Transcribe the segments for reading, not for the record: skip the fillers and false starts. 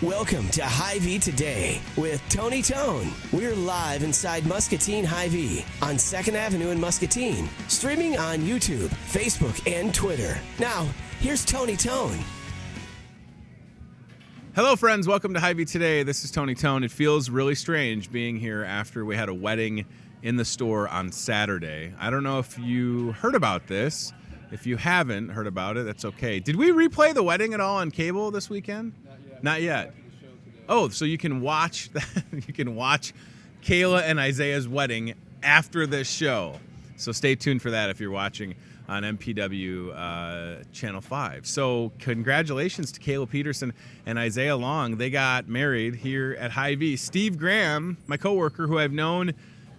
Welcome to Hy-Vee Today with Tony Tone. We're live inside Muscatine Hy-Vee on 2nd Avenue in Muscatine, streaming on YouTube, Facebook, and Twitter. Now, here's Tony Tone. Hello, friends. Welcome to Hy-Vee Today. This is Tony Tone. It feels really strange being here after we had a wedding in the store on Saturday. I don't know if you heard about this. If you haven't heard about it, that's okay. Did we replay the wedding at all on cable this weekend? Not yet. Oh, so you can watch you can watch Kayla and Isaiah's wedding after this show. So stay tuned for that if you're watching on MPW Channel 5. So congratulations to Kayla Peterson and Isaiah Long. They got married here at Hy-Vee. Steve Graham, my coworker, who I've known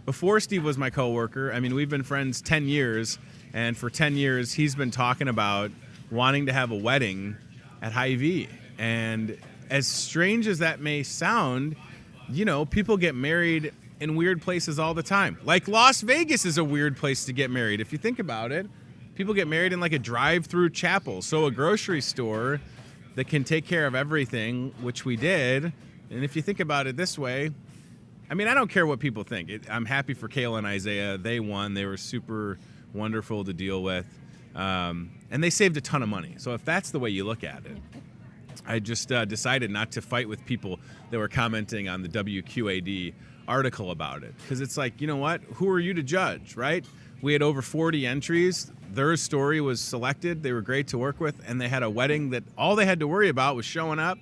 before Steve was my coworker. I mean, we've been friends 10 years, and for 10 years he's been talking about wanting to have a wedding at Hy-Vee. And as strange as that may sound, you know, people get married in weird places all the time. Like Las Vegas is a weird place to get married. If you think about it, people get married in like a drive-through chapel. So a grocery store that can take care of everything, which we did. And if you think about it this way, I mean, I don't care what people think. I'm happy for Kayla and Isaiah. They won. They were super wonderful to deal with. And they saved a ton of money. So if that's the way you look at it, I just decided not to fight with people that were commenting on the WQAD article about it. Because it's like, you know what? Who are you to judge, right? We had over 40 entries. Their story was selected. They were great to work with. And they had a wedding that all they had to worry about was showing up,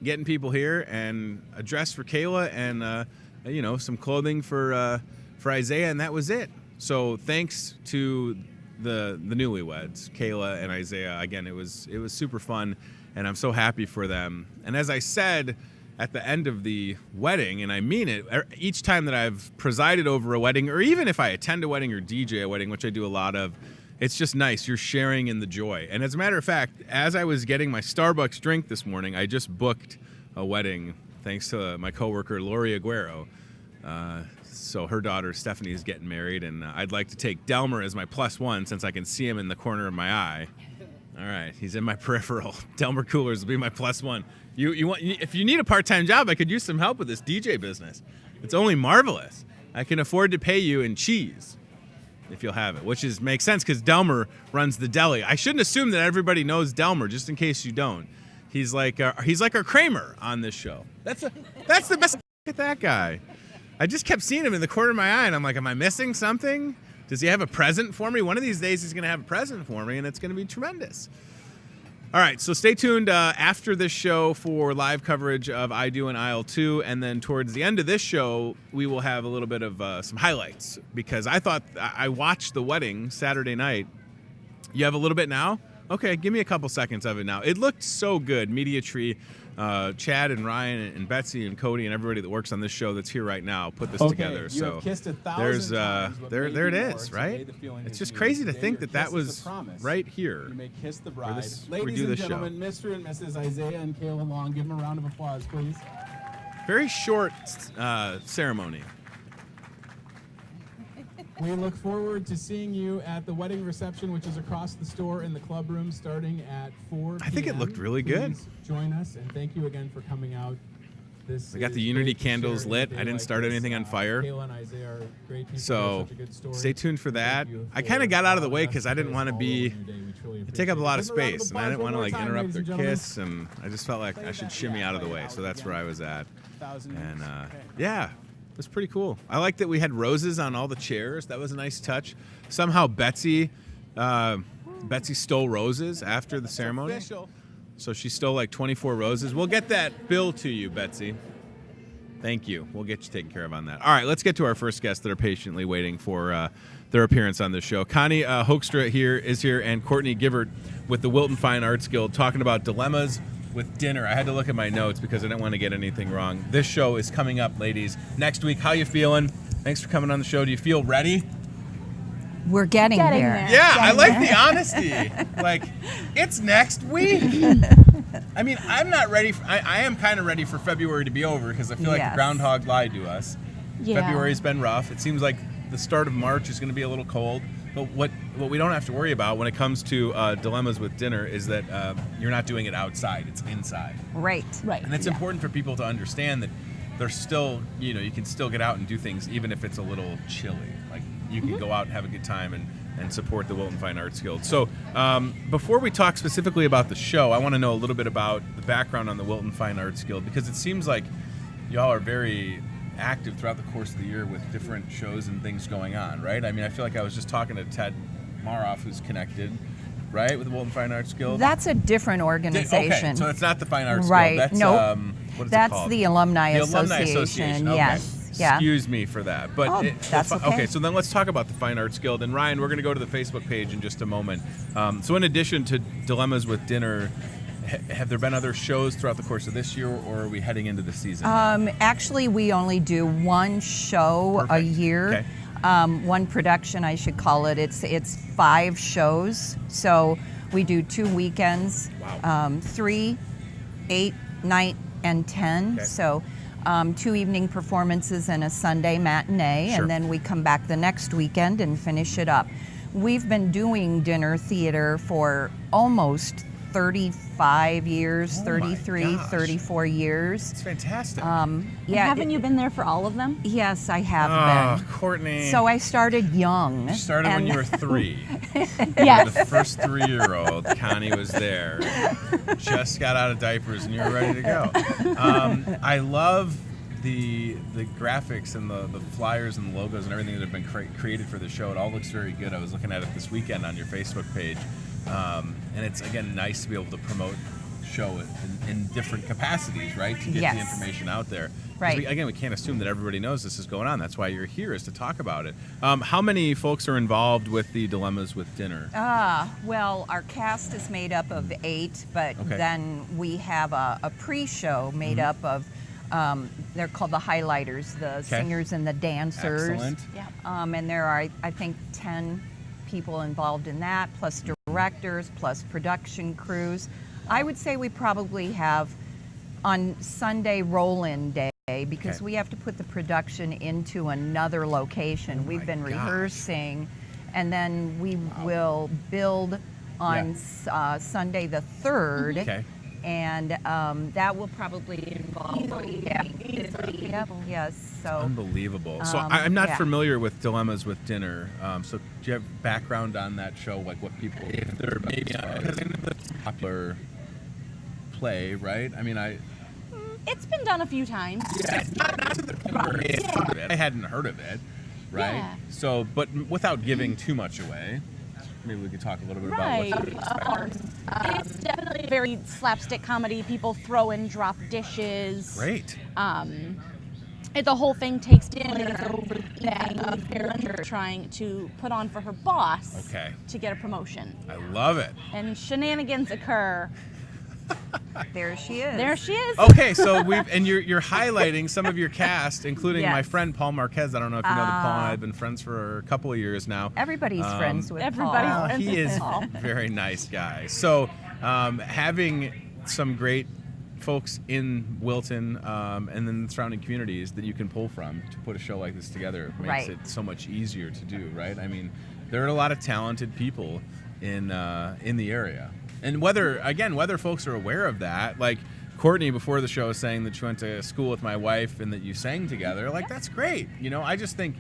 getting people here, and a dress for Kayla and, you know, some clothing for Isaiah, and that was it. So thanks to the newlyweds, Kayla and Isaiah. Again, it was super fun. And I'm so happy for them. And as I said at the end of the wedding, and I mean it, each time that I've presided over a wedding, or even if I attend a wedding or DJ a wedding, which I do a lot of, it's just nice. You're sharing in the joy. And as a matter of fact, as I was getting my Starbucks drink this morning, I just booked a wedding thanks to my coworker, Lori Aguero. So her daughter, Stephanie, is getting married, and I'd like to take Delmer as my +1 since I can see him in the corner of my eye. All right, he's in my peripheral. Delmer Coolers will be my +1. You want? If you need a part-time job, I could use some help with this DJ business. It's only marvelous. I can afford to pay you in cheese if you'll have it, which makes sense because Delmer runs the deli. I shouldn't assume that everybody knows Delmer, just in case you don't. He's like our Kramer on this show. That's the best. Look at that guy. I just kept seeing him in the corner of my eye, and I'm like, am I missing something? Does he have a present for me? One of these days he's going to have a present for me, and it's going to be tremendous. All right, so stay tuned after this show for live coverage of I Do in Aisle 2, and then towards the end of this show, we will have a little bit of some highlights, because I watched the wedding Saturday night. You have a little bit now? Okay, give me a couple seconds of it now. It looked so good. Media Tree, Chad and Ryan and Betsy and Cody and everybody that works on this show that's here right now put this together. So there's there it is, right? It's just crazy to think that was right here. You may kiss the bride. Ladies and gentlemen, Mr. and Mrs. Isaiah and Kayla Long, give them a round of applause, please. Very short ceremony. We look forward to seeing you at the wedding reception, which is across the store in the club room starting at 4 p.m. I think it looked really good. Join us, and thank you again for coming out. We got the Unity candles lit. I didn't start anything on fire. Kayla and Isaiah are great people. So stay tuned for that. I kind of got out of the way because I didn't want to take up a lot of space, and I didn't want to like interrupt their kiss, and I just felt like I should shimmy out of the way. So that's where I was at. And yeah. It was pretty cool. I like that we had roses on all the chairs. That was a nice touch. Somehow Betsy stole roses after the ceremony. So she stole like 24 roses. We'll get that bill to you, Betsy. Thank you. We'll get you taken care of on that. All right, let's get to our first guests that are patiently waiting for their appearance on this show. Connie Hoekstra is here, and Courtney Givert with the Wilton Fine Arts Guild talking about dilemmas with dinner. I had to look at my notes because I didn't want to get anything wrong. This show is coming up, ladies, next week. How you feeling? Thanks for coming on the show. Do you feel ready? We're getting there. Yeah, I like the honesty. Like, it's next week. I mean, I'm not ready. I am kind of ready for February to be over because I feel like the groundhog lied to us. Yeah. February's been rough. It seems like the start of March is going to be a little cold. But what we don't have to worry about when it comes to dilemmas with dinner is that you're not doing it outside. It's inside. Right. And it's important for people to understand that there's still, you can still get out and do things even if it's a little chilly. Like, you can go out and have a good time and support the Wilton Fine Arts Guild. So before we talk specifically about the show, I want to know a little bit about the background on the Wilton Fine Arts Guild, because it seems like y'all are very active throughout the course of the year with different shows and things going on, right? I mean, I feel like I was just talking to Ted Maroff, who's connected, right, with the Wilton Fine Arts Guild. That's a different organization. Okay, so it's not the Fine Arts right. Guild. That's, nope. What is That's it called? the Alumni Association. Alumni Association. Okay. Yes. Yeah. Excuse me for that. But that's okay. Okay, so then let's talk about the Fine Arts Guild. And Ryan, we're going to go to the Facebook page in just a moment. So in addition to Dilemmas with Dinner, have there been other shows throughout the course of this year, or are we heading into the season? Actually, we only do one show a year. Okay. One production, I should call it. It's 5 shows. So we do 2 weekends, Wow. 3, 8, 9, and 10. Okay. So 2 evening performances and a Sunday matinee, Sure. and then we come back the next weekend and finish it up. We've been doing dinner theater for almost 35 years, Oh my 33, gosh. 34 years. It's fantastic. Yeah, Haven't you been there for all of them? Yes, I have been. Courtney. So I started young. You started when and- you were 3. Yes. The first 3-year-old, Connie was there. Just got out of diapers and you were ready to go. I love the graphics and the flyers and the logos and everything that have been created for the show. It all looks very good. I was looking at it this weekend on your Facebook page. And it's, again, nice to be able to promote show it in different capacities, right? To get the information out there. 'Cause Right. we can't assume that everybody knows this is going on. That's why you're here, is to talk about it. How many folks are involved with the Dilemmas with Dinner? Well, our cast is made up of 8, but Okay. then we have a pre-show made up of, they're called the highlighters, the singers and the dancers. Excellent. Yeah. And there are, I think, 10 people involved in that, plus directors, plus production crews. I would say we probably have on Sunday roll-in day, because we have to put the production into another location. We've been rehearsing, and then we will build on Sunday the 3rd. Okay. And that will probably involve yes. So Unbelievable. So I'm not yeah. familiar with Dilemmas with Dinner. So do you have background on that show, like what people, if they're maybe because I know that's a popular play, right? I mean, It's been done a few times. not to the point where I hadn't heard of it, right? Yeah. So, but without giving too much away, maybe we could talk a little bit about what to expect. It's definitely a very slapstick comedy. People throw and drop dishes. Great. The whole thing takes dinner over the character trying to put on for her boss to get a promotion. I love it. And shenanigans occur. there she is. There she is. Okay, so you're highlighting some of your cast, including my Yes. friend Paul Marquez. I don't know if you know that Paul and I have been friends for a couple of years now. Everybody's friends with everybody's Paul. friends. He is a very nice guy. So having some great folks in Wilton and then the surrounding communities that you can pull from to put a show like this together makes it so much easier to do, right? I mean, there are a lot of talented people in the area. And whether folks are aware of that, like Courtney before the show was saying that she went to school with my wife and that you sang together, like that's great. I just think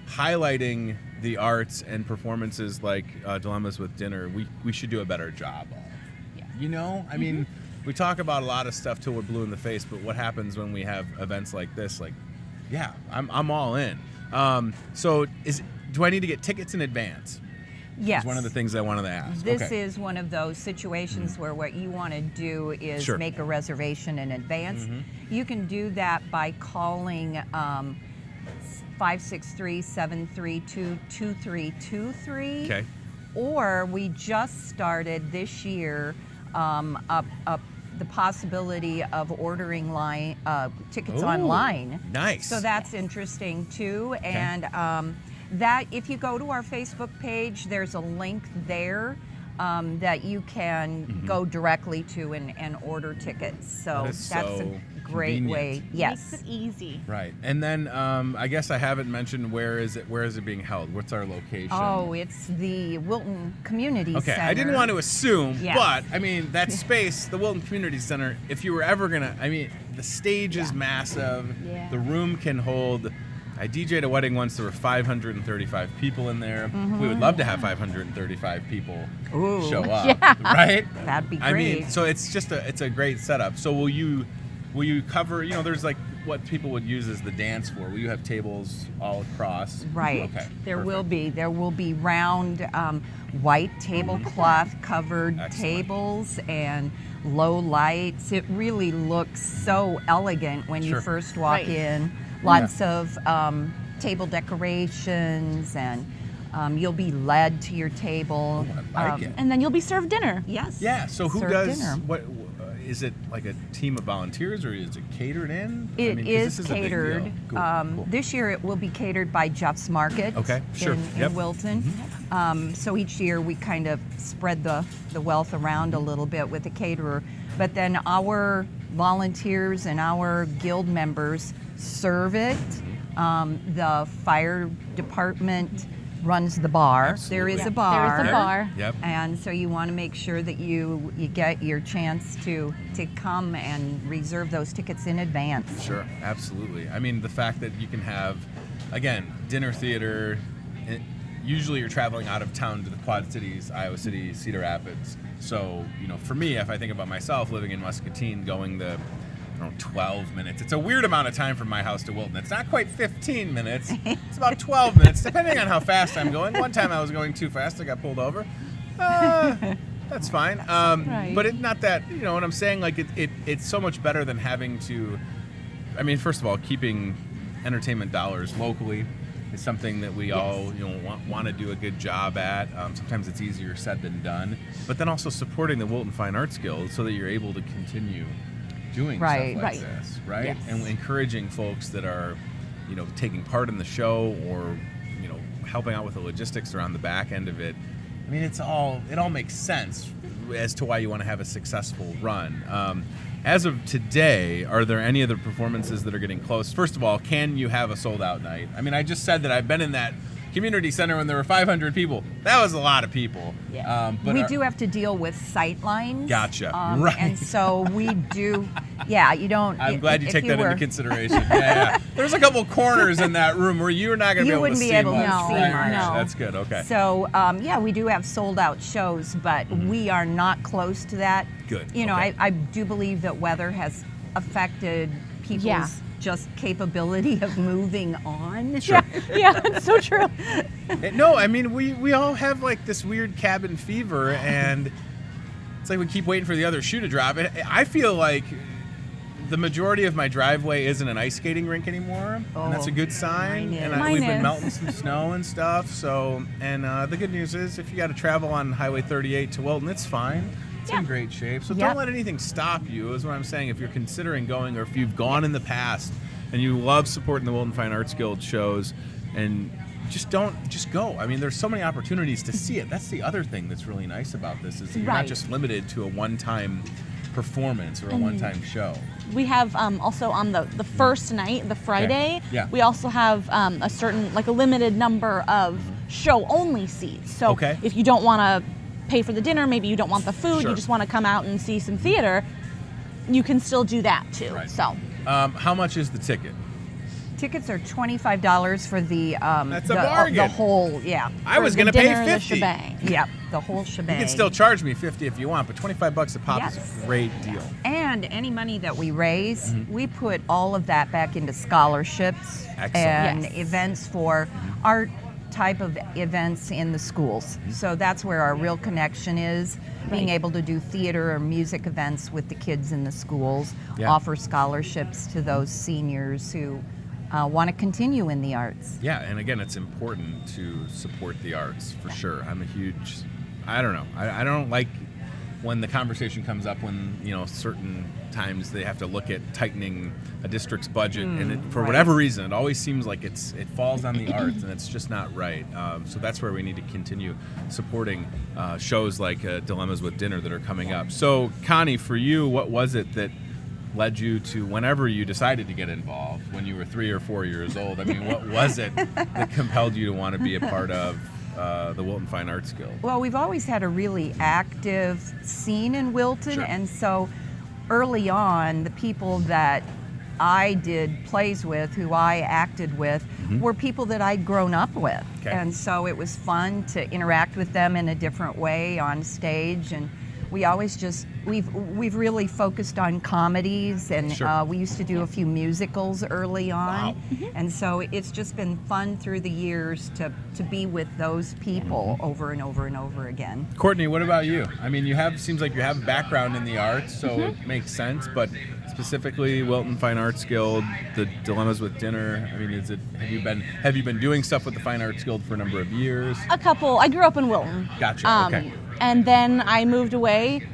highlighting the arts and performances like Dilemmas with Dinner, we should do a better job of. I mean, we talk about a lot of stuff till we're blue in the face, but what happens when we have events like this? Like, yeah, I'm all in. So do I need to get tickets in advance? Yes. Is one of the things I wanted to ask. This is one of those situations where what you want to do is make a reservation in advance. You can do that by calling 563-732-2323. Okay. Or we just started this year the possibility of ordering tickets online. Nice. So that's interesting too. And That if you go to our Facebook page, there's a link there that you can go directly to and order tickets. So that's a great way. Yes, makes it easy. Right, and then I guess I haven't mentioned where is it being held? What's our location? Oh, it's the Wilton Community Center. Okay, I didn't want to assume, Yes. but I mean that space, the Wilton Community Center. If you were ever gonna, I mean, the stage is massive. Yeah. The room can hold. I DJ'd a wedding once. There were 535 people in there. We would love to have 535 people show up. Yeah. Right? That'd be great. I mean, so it's a great setup. So will you cover? You know, there's like what people would use as the dance floor. Will you have tables all across? Right. Okay. There perfect. will be round white tablecloth covered Excellent. tables and low lights. It really looks so elegant when you Sure. first walk Right. in. Lots of table decorations, and you'll be led to your table. I like it. And then you'll be served dinner. Yes. Yeah. So who served does dinner. what? Is it like a team of volunteers or is it catered in? I It mean, 'cause is this a big catered. deal. Cool. This year it will be catered by Jeff's Market Okay, sure. in Yep. Wilton. So each year we kind of spread the wealth around a little bit with the caterer. But then our volunteers and our guild members serve it. The fire department runs the bar. There is Absolutely. a bar. There is a bar. Yep. And so you want to make sure that you get your chance to come and reserve those tickets in advance. Sure, absolutely. I mean, the fact that you can have, again, dinner theater. Usually, you're traveling out of town to the Quad Cities, Iowa City, Cedar Rapids. So, you know, for me, if I think about myself living in Muscatine, going the 12 minutes. It's a weird amount of time from my house to Wilton. It's not quite 15 minutes. It's about 12 minutes, depending on how fast I'm going. One time I was going too fast. I got pulled over. That's fine. Right. But it's not that, you know what I'm saying? Like, it's so much better than having to, I mean, first of all, keeping entertainment dollars locally is something that we all, you know, want to do a good job at. Sometimes it's easier said than done. But then also supporting the Wilton Fine Arts Guild so that you're able to continue doing Right. stuff like Right. this, right? Yes. And encouraging folks that are, you know, taking part in the show or, you know, helping out with the logistics around the back end of it. I mean, it all makes sense as to why you want to have a successful run. As of today, are there any other performances that are getting close? First of all, can you have a sold-out night? I mean, I just said that I've been in that community center when there were 500 people. That was a lot of people. Yeah. But We do have to deal with sight lines. Gotcha. Right. And so we do, yeah, you don't. I'm glad you if take that were- into consideration. Yeah. There's a couple corners in that room where you're not going to be You able to wouldn't see be able to much. see Right, much. right. No. That's good. Okay. So, yeah, we do have sold out shows, but we are not close to that. Good, You know, okay. I do believe that weather has affected people's Yeah. just capability of moving on. Sure. Yeah, that's so true. No, I mean, we all have like this weird cabin fever, and it's like we keep waiting for the other shoe to drop. I feel like the majority of my driveway isn't an ice skating rink anymore, and that's a good sign. mine And is. we've Mine been is. melting some snow and stuff. So, and the good news is, if you got to travel on Highway 38 to Wilton, it's fine. It's in Yeah. great shape. So Yep. don't let anything stop you, is what I'm saying. If you're considering going, or if you've gone in the past and you love supporting the Wilton Fine Arts Guild shows, and just go. I mean, there's so many opportunities to see it. That's the other thing that's really nice about this, is that you're not Right. just limited to a one-time performance or a one-time show. We have also on the first night, the Friday, Yeah. we also have a certain, like a limited number of show-only seats. So Okay. if you don't want to pay for the dinner, maybe you don't want the food, Sure. you just want to come out and see some theater, you can still do that too. Right. So How much is the ticket? Tickets are $25 for the That's a the bargain. whole, yeah. I for was the going to pay dinner, the 50. shebang. Yep, the whole shebang. You can still charge me 50 if you want, but $25 a pop is Yes. a great deal. And any money that we raise, we put all of that back into scholarships Excellent. and Yes. events for art type of events in the schools. So that's where our real connection is, being Right. able to do theater or music events with the kids in the schools, Yeah. offer scholarships to those seniors who want to continue in the arts. Yeah, and again, it's important to support the arts for sure. I'm a huge, I don't know, I don't like when the conversation comes up when, certain times they have to look at tightening a district's budget, and for whatever reason, it always seems like it falls on the arts, and it's just not right. So that's where we need to continue supporting shows like Dilemmas with Dinner that are coming up. So, Connie, for you, what was it that led you to, whenever you decided to get involved, when you were 3 or 4 years old? I mean, what was it that compelled you to want to be a part of the Wilton Fine Arts Guild? Well, we've always had a really active scene in Wilton, and so early on, the people that I did plays with, who I acted with, were people that I'd grown up with. And so it was fun to interact with them in a different way on stage, and we always we've really focused on comedies, and we used to do a few musicals early on. And so it's just been fun through the years to be with those people over and over and over again. Courtney, what about you? I mean, seems like you have a background in the arts, so it makes sense, but specifically Wilton Fine Arts Guild, the Dilemmas with Dinner, I mean, have you been doing stuff with the Fine Arts Guild for a number of years? A couple. I grew up in Wilton. Gotcha, okay. And then I moved away.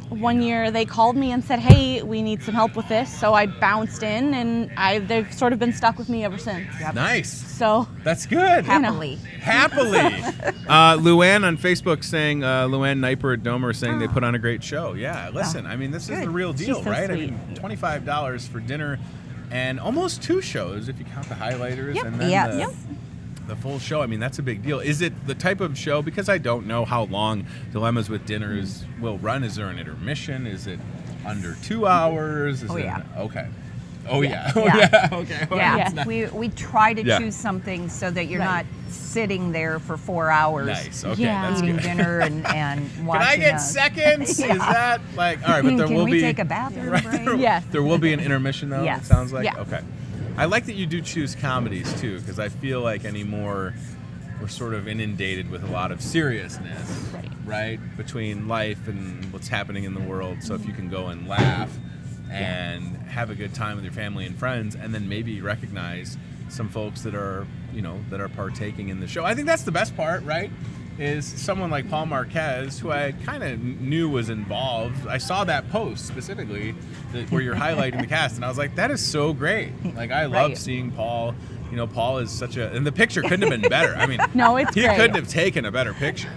One year they called me and said, hey, we need some help with this. So I bounced in, and they've sort of been stuck with me ever since. Nice. So that's good. Happily. Luann on Facebook saying, Luann Kniper at Domer saying they put on a great show. Yeah, listen, I mean, this is the real deal, so right? sweet. I mean, $25 for dinner and almost 2 shows if you count the highlighters and then the full show. I mean, that's a big deal. Is it the type of show, because I don't know how long Dilemmas with Dinners will run, is there an intermission? Is it under 2 hours? Okay. We try to choose something so that you're not sitting there for 4 hours. Nice. Okay, that's eating good. dinner and watching. Can I get seconds? Is that like, all right, but there Can will we be take a bathroom break? There will be an intermission though. Yes. It sounds like. Yeah. Okay. I like that you do choose comedies too, because I feel like anymore we're sort of inundated with a lot of seriousness, right? Between life and what's happening in the world. So if you can go and laugh and have a good time with your family and friends, and then maybe recognize some folks that are, that are partaking in the show. I think that's the best part, right? Is someone like Paul Marquez, who I kind of knew was involved. I saw that post specifically where you're highlighting the cast, and I was like, that is so great. Like, I love seeing Paul. Paul is and the picture couldn't have been better. I mean, no, it's he great. couldn't have taken a better picture.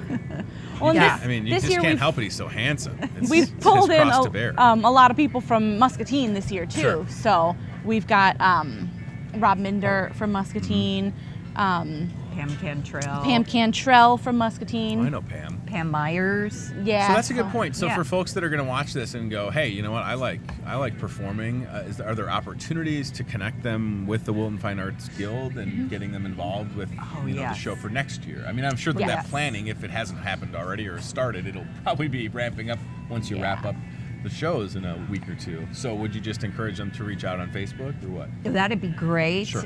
Well, I mean, you just can't help it. He's so handsome. We've pulled in a lot of people from Muscatine this year, too. Sure. So we've got Rob Minder from Muscatine, Pam Cantrell from Muscatine. Oh, I know Pam. Pam Myers. Yeah. So that's a good point. So for folks that are going to watch this and go, hey, you know what? I like performing. Are there opportunities to connect them with the Wilton Fine Arts Guild and getting them involved with the show for next year? I mean, I'm sure that planning, if it hasn't happened already or started, it'll probably be ramping up once you wrap up the shows in a week or 2. So would you just encourage them to reach out on Facebook or what? That'd be great. Sure.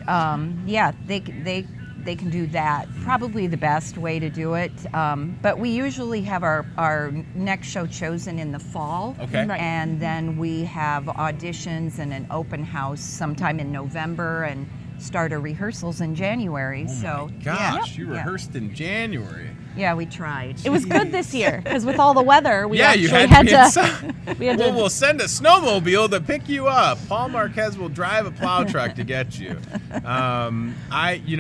They can do that. Probably the best way to do it. But we usually have our next show chosen in the fall. Okay. Right. And then we have auditions and an open house sometime in November, and start our rehearsals in January. Oh my gosh, you rehearsed in January. Yeah, we tried. It was good this year because with all the weather, we actually you had to. We'll send a snowmobile to pick you up. Paul Marquez will drive a plow truck to get you. I've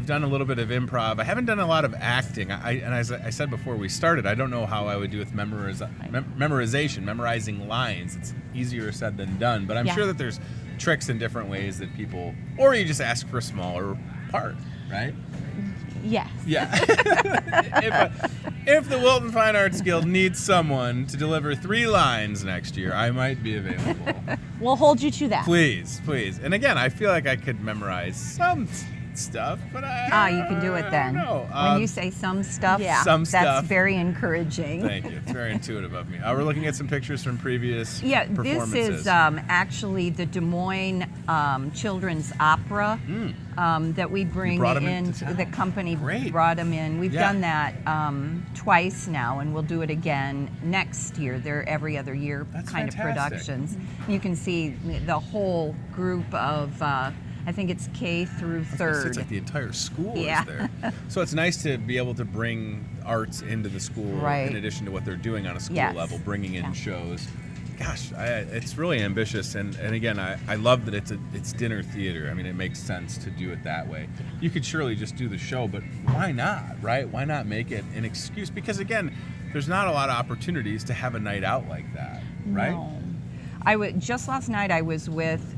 done a little bit of improv. I haven't done a lot of acting. And as I said before we started, I don't know how I would do with memorization, memorizing lines. It's easier said than done. But I'm sure that there's tricks in different ways that people, or you just ask for a smaller part, right? Yes. Yeah. If the Wilton Fine Arts Guild needs someone to deliver 3 lines next year, I might be available. We'll hold you to that. Please. And again, I feel like I could memorize some stuff, but you can do it then. When you say some stuff, that's very encouraging. Thank you. It's very intuitive of me. We're looking at some pictures from previous performances. This is actually the Des Moines Children's Opera that we bring in. The company brought them in. We've done that twice now, and we'll do it again next year. They're every other year That's kind fantastic. of productions. You can see the whole group of I think it's K through It's third. like the entire school Yeah. is there. So it's nice to be able to bring arts into the school Right. in addition to what they're doing on a school Yes. level, bringing in Yeah. shows. Gosh, it's really ambitious, and again, I love that it's dinner theater. I mean, it makes sense to do it that way. You could surely just do the show, but why not, right? Why not make it an excuse? Because again, there's not a lot of opportunities to have a night out like that, right? No. Just last night I was with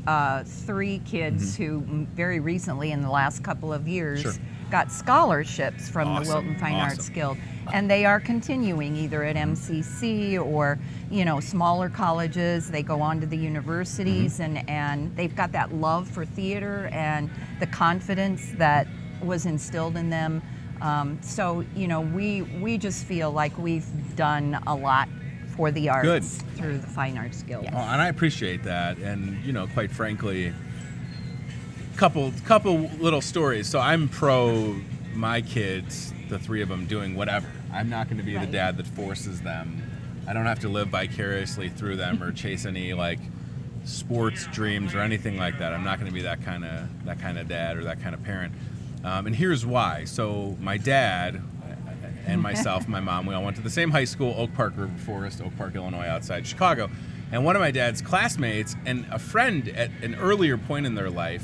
3 kids who very recently in the last couple of years Sure. got scholarships from the Awesome. Wilton Fine Arts Awesome. Guild, and they are continuing either at MCC or smaller colleges. They go on to the universities, and they've got that love for theater and the confidence that was instilled in them. So we just feel like we've done a lot for the arts Good. through the Fine Arts Guild. Oh, and I appreciate that, and quite frankly, couple little stories. So I'm pro my kids, the 3 of them, doing whatever. I'm not going to be the Right. dad that forces them. I don't have to live vicariously through them or chase any sports dreams or anything like that. I'm not going to be that kind of dad or that kind of parent. And here's why. So my dad and myself, my mom, we all went to the same high school, Oak Park River Forest, Oak Park, Illinois, outside Chicago. And one of my dad's classmates and a friend at an earlier point in their life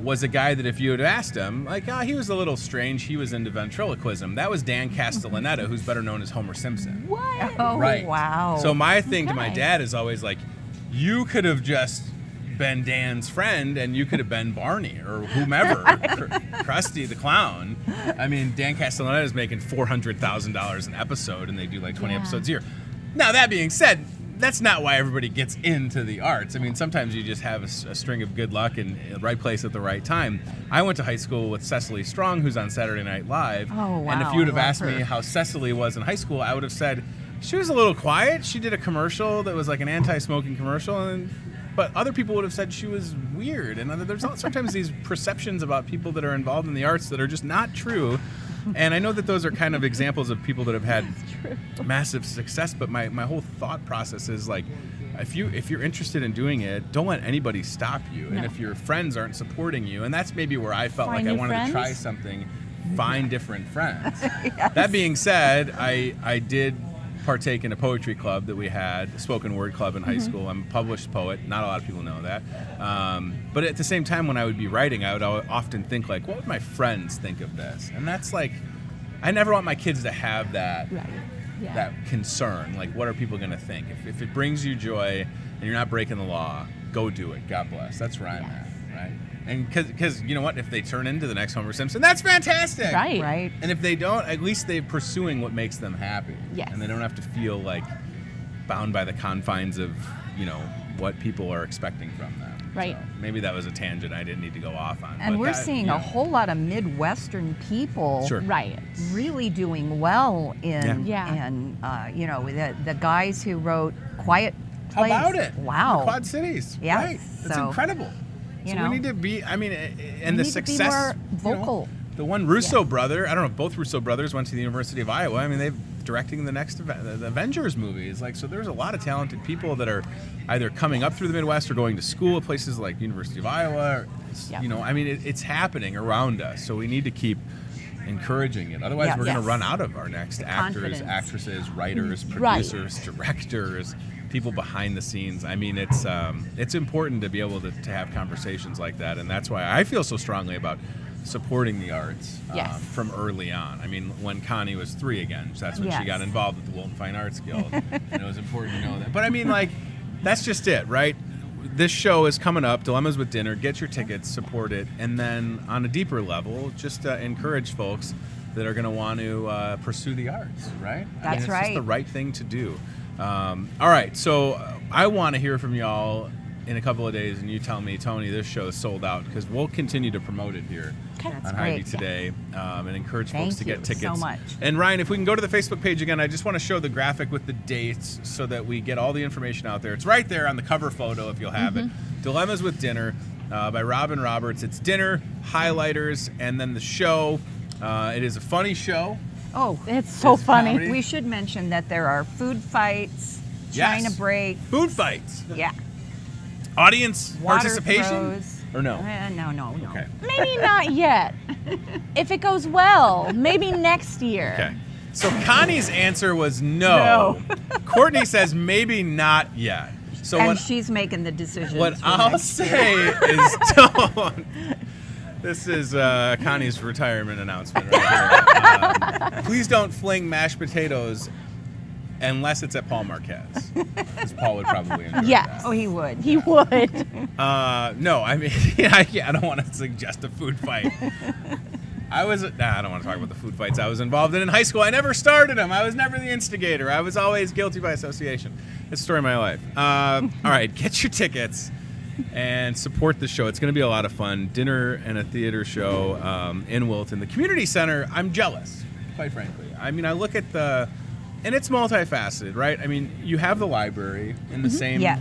was a guy that if you had asked him, he was a little strange, he was into ventriloquism. That was Dan Castellaneta, who's better known as Homer Simpson. What? Oh, Right. wow. So my thing to my Okay. dad is always you could have just been Dan's friend and you could have been Barney or whomever, Krusty the Clown. I mean, Dan Castellaneta is making $400,000 an episode, and they do 20 Yeah. episodes a year. Now, that being said, that's not why everybody gets into the arts. I mean, sometimes you just have a string of good luck and the right place at the right time. I went to high school with Cecily Strong, who's on Saturday Night Live. Oh, wow, And if you would have I love asked me her. how Cecily was in high school, I would have said she was a little quiet. She did a commercial that was an anti-smoking commercial, but other people would have said she was weird. And there's sometimes these perceptions about people that are involved in the arts that are just not true. And I know that those are kind of examples of people that have had massive success, but my whole thought process is if you're interested in doing it, don't let anybody stop you. And No. if your friends aren't supporting you, and that's maybe where I felt Find like I new wanted friends. to try something, find different friends. That being said, I did partake in a poetry club that we had, a spoken word club in high school. I'm a published poet. Not a lot of people know that. But at the same time, when I would be writing, I would often think what would my friends think of this? And that's I never want my kids to have that Right. Yeah. that concern. What are people going to think? If it brings you joy and you're not breaking the law, go do it. God bless. That's where I'm at, right? And because you know what? If they turn into the next Homer Simpson, that's fantastic. Right. Right. And if they don't, at least they're pursuing what makes them happy. Yes. And they don't have to feel bound by the confines of, what people are expecting from them. Right. So maybe that was a tangent I didn't need to go off on. And but we're that, seeing you know, a whole lot of Midwestern people Sure. Right. really doing well in, Yeah. and the guys who wrote Quiet How Place. about it? Wow. The Quad Cities. Yes, Right. It's so, incredible. you So know, we need to be, and we the need to be success. more you know, vocal. the one Russo brother, I don't know if both Russo brothers went to the University of Iowa. I mean, they're directing the next the Avengers movies. So there's a lot of talented people that are either coming up through the Midwest or going to school at places like University of Iowa. Or, Yep. it's happening around us. So we need to keep encouraging it. Otherwise, Yeah. we're going to Yes. run out of our next The actors, confidence. actresses, writers, Right. producers, directors, people behind the scenes. I mean, it's important to be able to have conversations like that, and that's why I feel so strongly about supporting the arts Yes. from early on. I mean, when Connie was 3 again, so that's when she Yes. got involved with the Wilton Fine Arts Guild, and it was important to know that. But I mean, that's just it, right? This show is coming up, Dilemmas with Dinner. Get your tickets, support it, and then on a deeper level, just encourage folks that are going to want to pursue the arts, right? That's it's right. just the right thing to do. All right, so I want to hear from y'all in a couple of days, and you tell me, Tony, this show is sold out, because we'll continue to promote it here That's on great. Hy-Vee today, and encourage Thank folks to get you tickets. so much. And Ryan, if we can go to the Facebook page again, I just want to show the graphic with the dates so that we get all the information out there. It's right there on the cover photo if you'll have it. Dilemmas with Dinner by Robin Roberts. It's dinner, highlighters, and then the show. It is a funny show. Oh, It's so It's funny. comedy. we should mention that there are food fights, Yes. China break, Food fights. yeah, Audience water participation. throws. Or no? No. Okay. Maybe not yet. If it goes well, maybe next year. Okay. So Connie's answer was no. Courtney says maybe not yet. So And she's making the decisions. what for I'll next year. say is don't. This is Connie's retirement announcement right here. Please don't fling mashed potatoes unless it's at Paul Marquez. Because Paul would probably enjoy Yes. that. Oh, he would. He would. No, I mean, I don't want to suggest a food fight. I don't want to talk about the food fights I was involved in high school. I never started them. I was never the instigator. I was always guilty by association. It's the story of my life. All right, get your tickets and support the show. It's going to be a lot of fun. Dinner and a theater show in Wilton. The community center, I'm jealous, quite frankly. I mean, I look at and it's multifaceted, right? I mean, you have the library in the same Yes.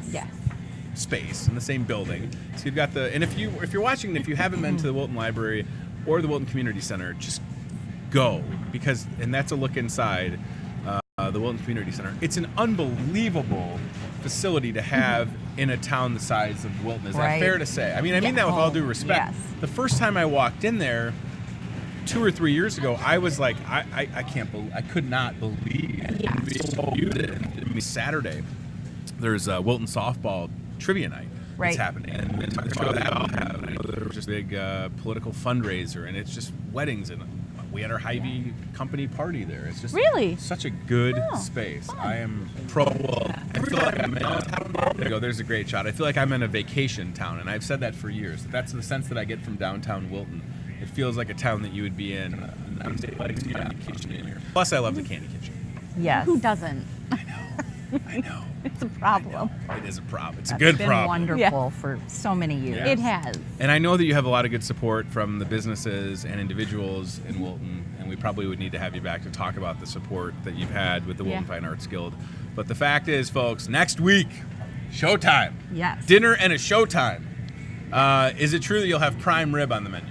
space, in the same building. So you've got and if you're watching, and if you haven't been to the Wilton Library or the Wilton Community Center, just go, and that's a look inside the Wilton Community Center. It's an unbelievable facility to have in a town the size of Wilton. Is that Right. fair to say? I mean, that with all due respect. Yes. The first time I walked in there 2 or 3 years ago, I was like, I can't believe, I could not believe it. Saturday, there's a Wilton softball trivia night that's happening. And there was just a big political fundraiser, and it's just weddings, and we had our Hy-Vee company party there. It's just Really? such a good space. I am pro. I feel like I'm in there you go. There's a great shot. I feel like I'm in a vacation town, and I've said that for years. That's the sense that I get from downtown Wilton. It feels like a town that you would be in. Plus, I love the candy kitchen. Yes. Who doesn't? I know. It's a problem. It is a problem. It's a That's good been problem. wonderful for so many years. Yeah. It has. And I know that you have a lot of good support from the businesses and individuals in Wilton, and we probably would need to have you back to talk about the support that you've had with the Wilton Fine Arts Guild. But the fact is, folks, next week, showtime. Yes. Dinner and a showtime. Is it true that you'll have prime rib on the menu?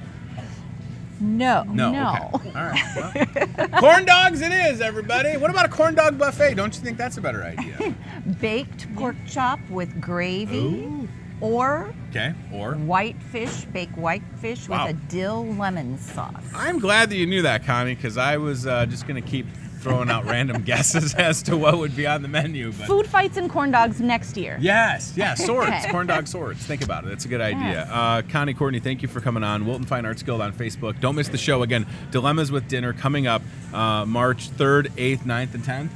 No. No. No. Okay. All right. Well, corn dogs it is, everybody. What about a corn dog buffet? Don't you think that's a better idea? Baked pork chop with gravy. Ooh. Or Okay. Or baked whitefish Wow. with a dill lemon sauce. I'm glad that you knew that, Connie, because I was just going to keep throwing out random guesses as to what would be on the menu. But Food fights and corn dogs next year. yes, swords, Okay. corn dog swords. Think about it. That's a good idea. Connie, Courtney, thank you for coming on. Wilton Fine Arts Guild on Facebook. Don't miss the show again. Dilemmas with Dinner coming up March 3rd, 8th, 9th, and 10th.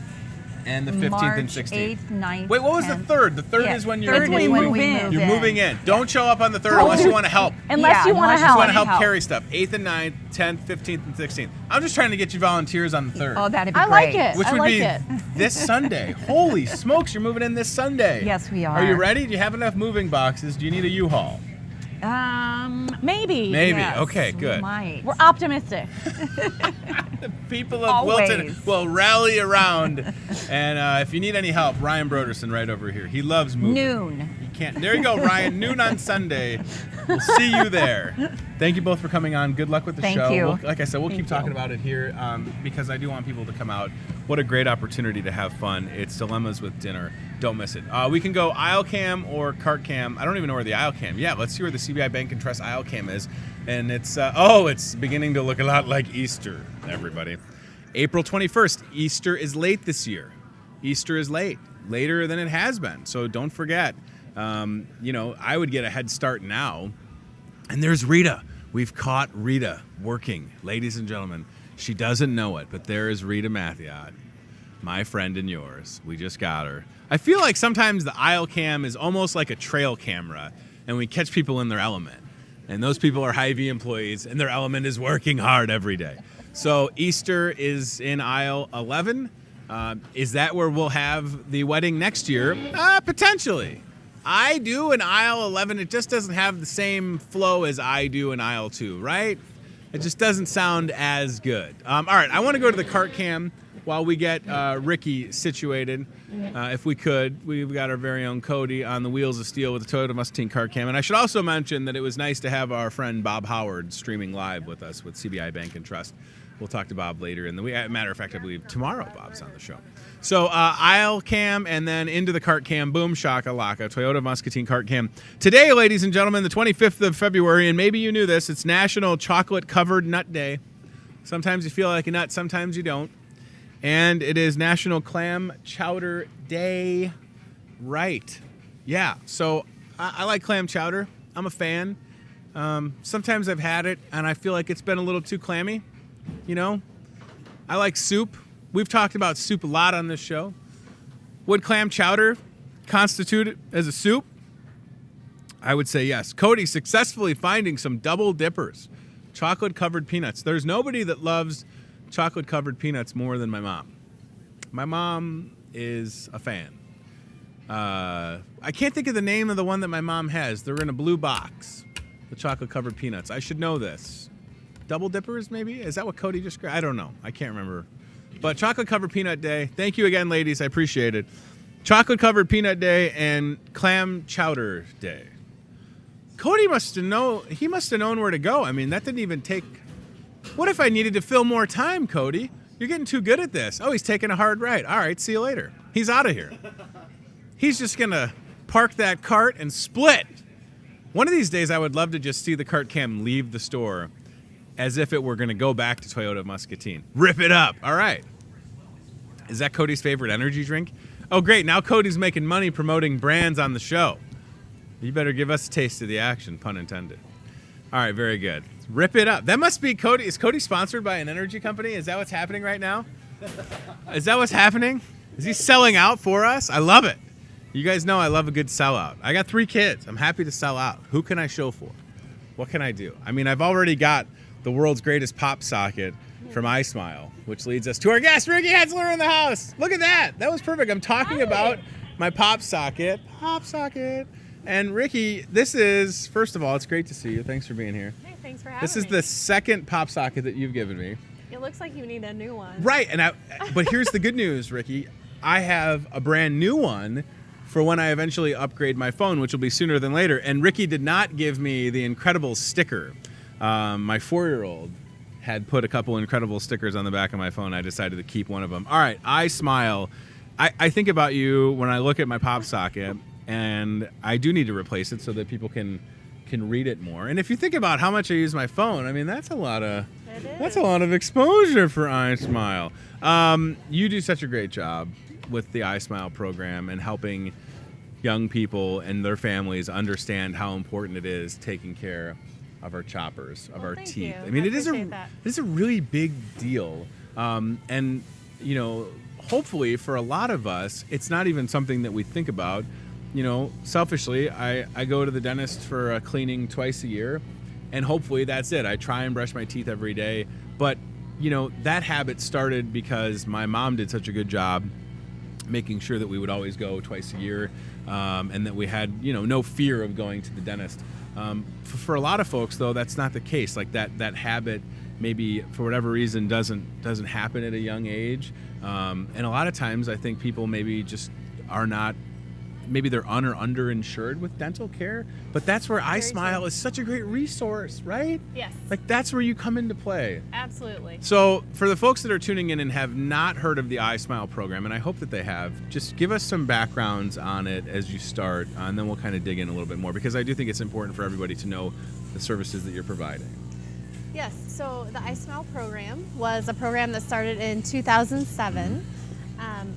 And the 15th March and 16th. 8th, 9th, Wait, what was 10th. the 3rd? The 3rd is when you're third is when we move You're moving in. Don't show up on the 3rd unless you want to help. Unless you want to unless you Just help. want to help help. carry stuff. 8th and 9th, 10th, 15th, and 16th. I'm just trying to get you volunteers on the 3rd. Oh, that'd be I great. like it. Which I would like be it. this Sunday. Holy smokes, you're moving in this Sunday. Yes, we Are you are. ready? Do you have enough moving boxes? Do you need a U-Haul? Maybe. Maybe. Yes, Okay, we good. might. We're optimistic. People of Always. Wilton will rally around. And if you need any help, Ryan Broderson right over here. He loves moving. Noon. You can't. There you go, Ryan. Noon on Sunday. We'll see you there. Thank you both for coming on. Good luck with the Thank show. you. Like I said, we'll keep talking about it here because I do want people to come out. What a great opportunity to have fun. It's Dilemmas with Dinner. Don't miss it. We can go aisle cam or cart cam. I don't even know where the aisle cam. Yeah, let's see where the CBI Bank and Trust aisle cam is. And it's it's beginning to look a lot like Easter, everybody. April 21st. Easter is late this year. Easter is late, later than it has been. So don't forget. I would get a head start now. And there's Rita. We've caught Rita working, ladies and gentlemen. She doesn't know it, but there is Rita Mathiot, my friend and yours. We just got her. I feel like sometimes the aisle cam is almost like a trail camera, and we catch people in their element. And those people are Hy-Vee employees, and their element is working hard every day. So Easter is in aisle 11. Is that where we'll have the wedding next year? Potentially. I do in aisle 11. It just doesn't have the same flow as I do in aisle 2, right? It just doesn't sound as good. All right, I want to go to the cart cam while we get Ricky situated, if we could, we've got our very own Cody on the wheels of steel with the Toyota Mustang Cart Cam. And I should also mention that it was nice to have our friend Bob Howard streaming live with us with CBI Bank and Trust. We'll talk to Bob later in the week. Matter of fact, I believe tomorrow Bob's on the show. So aisle cam and then into the cart cam. Boom, shaka, laka. Toyota Muscatine cart cam. Today, ladies and gentlemen, the 25th of February, and maybe you knew this, it's National Chocolate Covered Nut Day. Sometimes you feel like a nut, sometimes you don't. And it is National Clam Chowder Day. Right. Yeah, so I like clam chowder. I'm a fan. Sometimes I've had it, and I feel like it's been a little too clammy. You know, I like soup. We've talked about soup a lot on this show. Would clam chowder constitute it as a soup? I would say yes. Cody successfully finding some double dippers, chocolate-covered peanuts. There's nobody that loves chocolate-covered peanuts more than my mom. My mom is a fan. I can't think of the name of the one that my mom has. They're in a blue box, the chocolate-covered peanuts. I should know this. Double dippers, maybe? Is that what Cody just grabbed? I don't know. I can't remember. But chocolate covered peanut day. Thank you again, ladies. I appreciate it. Chocolate covered peanut day and clam chowder day. Cody must have known where to go. I mean, that didn't even take. What if I needed to fill more time, Cody? You're getting too good at this. Oh, he's taking a hard right. All right, see you later. He's out of here. He's just going to park that cart and split. One of these days, I would love to just see the cart cam leave the store as if it were going to go back to Toyota Muscatine. Rip it up. All right. Is that Cody's favorite energy drink? Oh, great. Now Cody's making money promoting brands on the show. You better give us a taste of the action, pun intended. All right, very good. Rip it up. That must be Cody. Is Cody sponsored by an energy company? Is that what's happening right now? Is that what's happening? Is he selling out for us? I love it. You guys know I love a good sellout. I got 3 kids. I'm happy to sell out. Who can I show for? What can I do? I mean, I've already got the world's greatest pop socket from iSmile, which leads us to our guest, Ricky Hetzler, in the house. Look at that. That was perfect. I'm talking about my pop socket. And Ricky, this is, first of all, it's great to see you. Thanks for being here. Hey, thanks for having me. This is the second pop socket that you've given me. It looks like you need a new one. Right. But here's the good news, Ricky. I have a brand new one for when I eventually upgrade my phone, which will be sooner than later. And Ricky did not give me the incredible sticker. My 4-year-old had put a couple incredible stickers on the back of my phone. I decided to keep one of them. All right, iSmile. I think about you when I look at my pop socket, and I do need to replace it so that people can read it more. And if you think about how much I use my phone, I mean, that's a lot of exposure for iSmile. You do such a great job with the iSmile program and helping young people and their families understand how important it is taking care of our choppers, of our teeth. You. I mean, it is a really big deal. And, you know, hopefully for a lot of us, it's not even something that we think about. You know, selfishly, I go to the dentist for a cleaning twice a year, and hopefully that's it. I try and brush my teeth every day. But, you know, that habit started because my mom did such a good job making sure that we would always go twice a year, and that we had, you know, no fear of going to the dentist. For a lot of folks, though, that's not the case. Like that habit, maybe for whatever reason, doesn't happen at a young age. And a lot of times, I think people maybe just are not. Maybe they're un or underinsured with dental care, but that's where iSmile is such a great resource, right? Yes. Like that's where you come into play. Absolutely. So for the folks that are tuning in and have not heard of the iSmile program, and I hope that they have, just give us some backgrounds on it as you start, and then we'll kind of dig in a little bit more, because I do think it's important for everybody to know the services that you're providing. Yes. So the iSmile program was a program that started in 2007.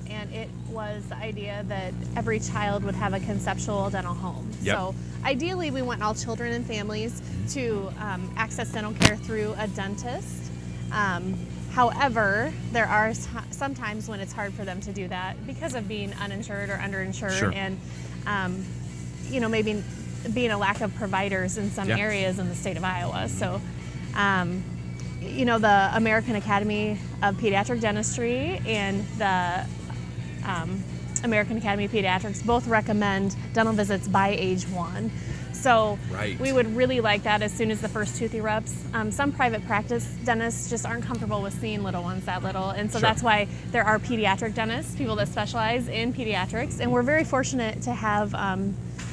And it was the idea that every child would have a conceptual dental home. Yep. So ideally, we want all children and families to access dental care through a dentist. However, there are some times when it's hard for them to do that because of being uninsured or underinsured, Sure. and you know, maybe being a lack of providers in some areas in the state of Iowa. So. You know, the American Academy of Pediatric Dentistry and the American Academy of Pediatrics both recommend dental visits by age 1. So Right. we would really like that as soon as the first tooth erupts. Some private practice dentists just aren't comfortable with seeing little ones that little, and so Sure. that's why there are pediatric dentists, people that specialize in pediatrics, and we're very fortunate to have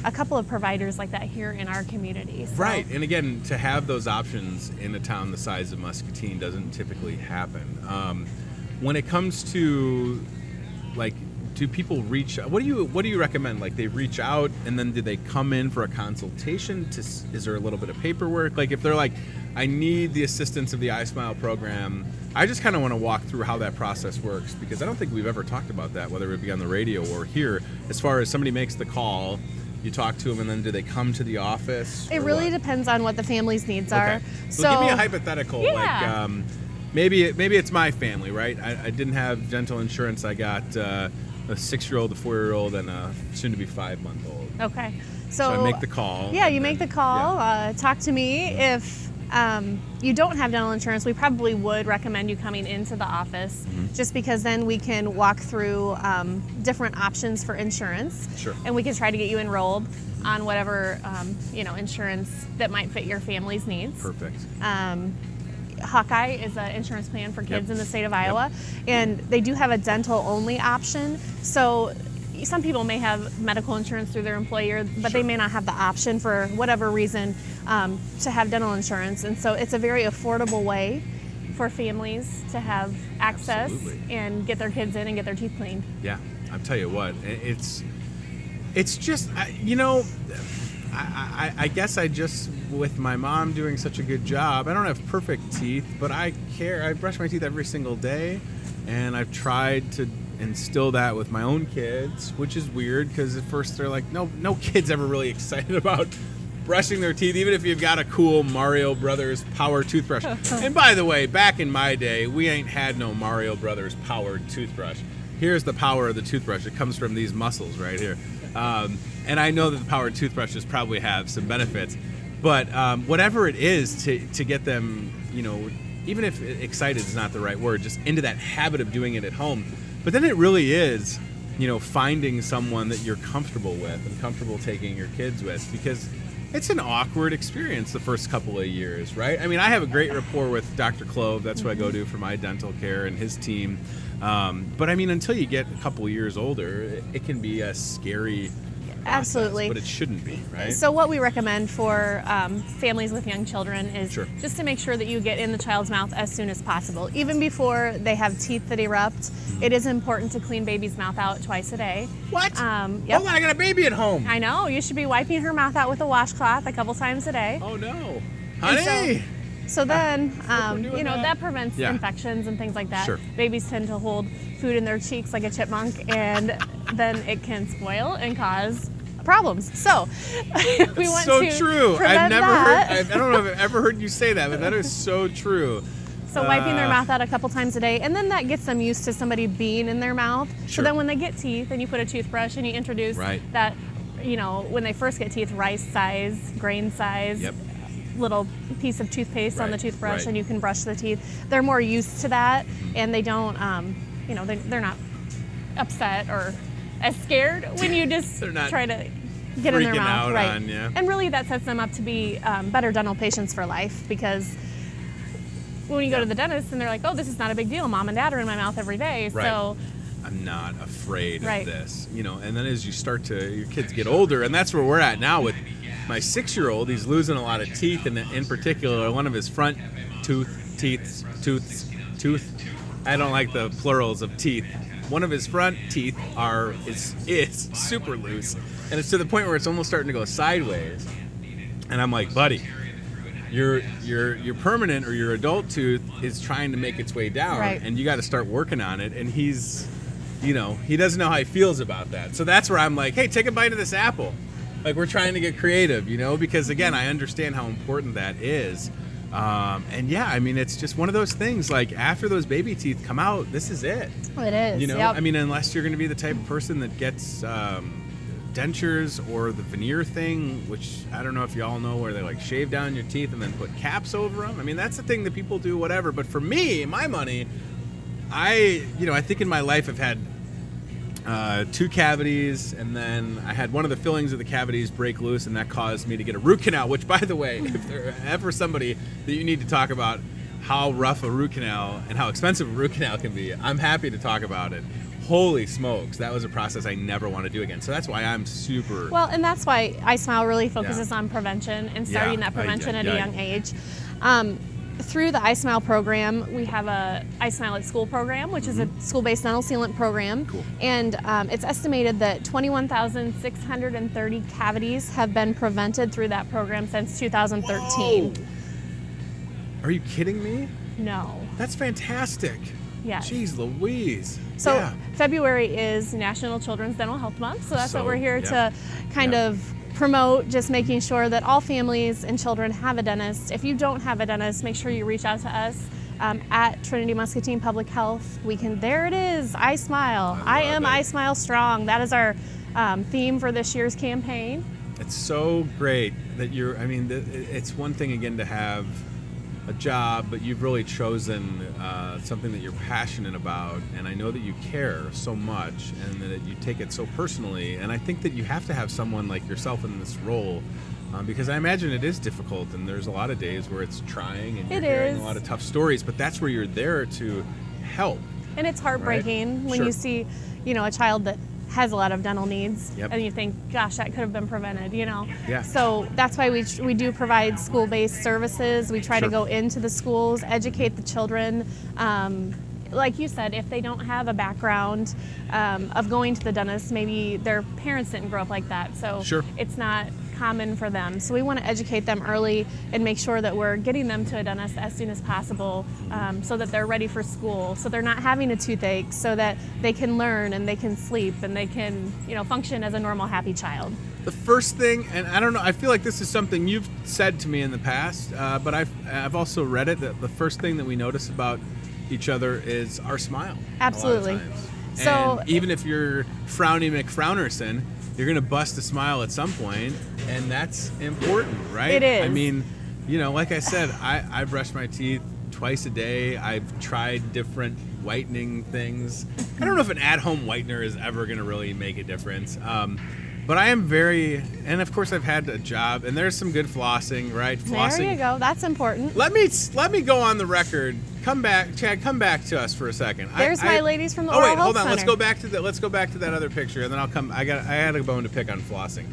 a couple of providers like that here in our community. So, Right, and again, to have those options in a town the size of Muscatine doesn't typically happen. When it comes to, like, do people reach? What do you recommend? Like, they reach out, and then do they come in for a consultation? Is there a little bit of paperwork? Like, if they're like, I need the assistance of the iSmile program, I just kind of want to walk through how that process works, because I don't think we've ever talked about that, whether it be on the radio or here. As far as somebody makes the call, you talk to them, and then do they come to the office? It or really what? depends on what the family's needs are. Okay. So give me a hypothetical. Yeah. Like, maybe it's my family, right? I didn't have dental insurance. I got a 6-year-old, a 4-year-old, and a soon-to-be 5-month-old. Okay. So I make the call. Yeah, and you then- make the call. yeah. Talk to me. If you don't have dental insurance, we probably would recommend you coming into the office, Mm-hmm. just because then we can walk through different options for insurance. Sure. And we can try to get you enrolled on whatever insurance that might fit your family's needs. Perfect. Hawkeye is an insurance plan for kids Yep. in the state of Iowa, and they do have a dental only option. So some people may have medical insurance through their employer, but they Sure. may not have the option for whatever reason to have dental insurance. And so it's a very affordable way for families to have access Absolutely. and get their kids in and get their teeth cleaned. Yeah, I'll tell you what. It's just, I guess I just, with my mom doing such a good job, I don't have perfect teeth, but I care. I brush my teeth every single day, and I've tried to instill that with my own kids, which is weird, because at first they're like, no kid's ever really excited about brushing their teeth, even if you've got a cool Mario Brothers power toothbrush. And by the way, back in my day, we ain't had no Mario Brothers powered toothbrush. Here's the power of the toothbrush. It comes from these muscles right here. And I know that the powered toothbrushes probably have some benefits, but whatever it is to get them, even if excited is not the right word, just into that habit of doing it at home. But then it really is, finding someone that you're comfortable with and comfortable taking your kids with, because it's an awkward experience the first couple of years, right? I mean, I have a great rapport with Dr. Clove. That's who I go to for my dental care, and his team. But I mean, until you get a couple years older, it can be a scary process, Absolutely. but it shouldn't be, right? So what we recommend for families with young children is Sure. just to make sure that you get in the child's mouth as soon as possible. Even before they have teeth that erupt, it is important to clean baby's mouth out twice a day. What? Yep. Hold on, I got a baby at home. I know, you should be wiping her mouth out with a washcloth a couple times a day. Oh no, And honey. So then, doing that. that prevents Yeah. infections and things like that. Sure. Babies tend to hold food in their cheeks like a chipmunk, and then it can spoil and cause problems. So we want so to true. prevent I've never that. heard. I don't know if I've ever heard you say that, but that is so true. So wiping their mouth out a couple times a day, and then that gets them used to somebody being in their mouth. Sure. So then when they get teeth and you put a toothbrush and you introduce Right. that, when they first get teeth, rice size, grain size, Yep. little piece of toothpaste on the Right, toothbrush, right. and you can brush the teeth. They're more used to that, and they don't, they're not upset or as scared when you just They're not try to get in their freaking mouth, out right? on ya. And really, that sets them up to be better dental patients for life, because when you go to the dentist and they're like, "Oh, this is not a big deal. Mom and Dad are in my mouth every day," Right. so I'm not afraid Right. of this, and then as your kids get older, and that's where we're at now with my 6-year-old. He's losing a lot of teeth, and in particular, one of his front teeth. I don't like the plurals of teeth. One of his front teeth is super loose, and it's to the point where it's almost starting to go sideways. And I'm like, buddy, your permanent or your adult tooth is trying to make its way down, Right. and you got to start working on it. And he's, he doesn't know how he feels about that. So that's where I'm like, hey, take a bite of this apple. Like, we're trying to get creative, because again, I understand how important that is. And yeah, I mean, it's just one of those things. Like, after those baby teeth come out, this is it. it is. I mean, unless you're going to be the type of person that gets dentures or the veneer thing, which I don't know if y'all know, where they like shave down your teeth and then put caps over them. I mean, that's the thing that people do, whatever. But for me, my money, I think in my life I've had 2 cavities, and then I had one of the fillings of the cavities break loose, and that caused me to get a root canal, which, by the way, if there's ever somebody that you need to talk about how rough a root canal and how expensive a root canal can be, I'm happy to talk about it. Holy smokes, that was a process I never want to do again. So that's why I'm super... Well, and that's why iSmile really focuses on prevention and starting that prevention at a young age. Through the iSmile program, we have a iSmile at School program, which is a school-based dental sealant program. Cool. And it's estimated that 21,630 cavities have been prevented through that program since 2013. Whoa. Are you kidding me? No. That's fantastic. Yes. Jeez Louise. So yeah. February is National Children's Dental Health Month, so that's what we're here yep. to kind of promote, just making sure that all families and children have a dentist. If you don't have a dentist, make sure you reach out to us at Trinity Muscatine Public Health. There it is, iSmile. I am iSmile Strong. That is our theme for this year's campaign. It's so great that it's one thing again to have a job, but you've really chosen something that you're passionate about, and I know that you care so much and that you take it so personally, and I think that you have to have someone like yourself in this role because I imagine it is difficult, and there's a lot of days where it's trying and you're hearing a lot of tough stories, but that's where you're there to help. And it's heartbreaking when you see, a child that has a lot of dental needs, and you think, gosh, that could have been prevented, Yeah. So that's why we do provide school-based services. We try to go into the schools, educate the children. Like you said, if they don't have a background of going to the dentist, maybe their parents didn't grow up like that, so it's not common for them. So we want to educate them early and make sure that we're getting them to a dentist as soon as possible so that they're ready for school, so they're not having a toothache, so that they can learn and they can sleep and they can, function as a normal, happy child. The first thing, and I don't know, I feel like this is something you've said to me in the past, but I've also read it, that the first thing that we notice about each other is our smile. Absolutely. A lot of times. So and even if you're Frowny McFrownerson, you're going to bust a smile at some point, and that's important, right? It is. I mean, like I said, I brush my teeth twice a day. I've tried different whitening things. I don't know if an at-home whitener is ever going to really make a difference. But I am and of course I've had a job, and there's some good flossing, right? Flossing. There you go. That's important. Let me go on the record. Come back, Chad. Come back to us for a second. There's my ladies from the Oral Health hold on. Center. Let's go back to that other picture, and then I'll come. I had a bone to pick on flossing.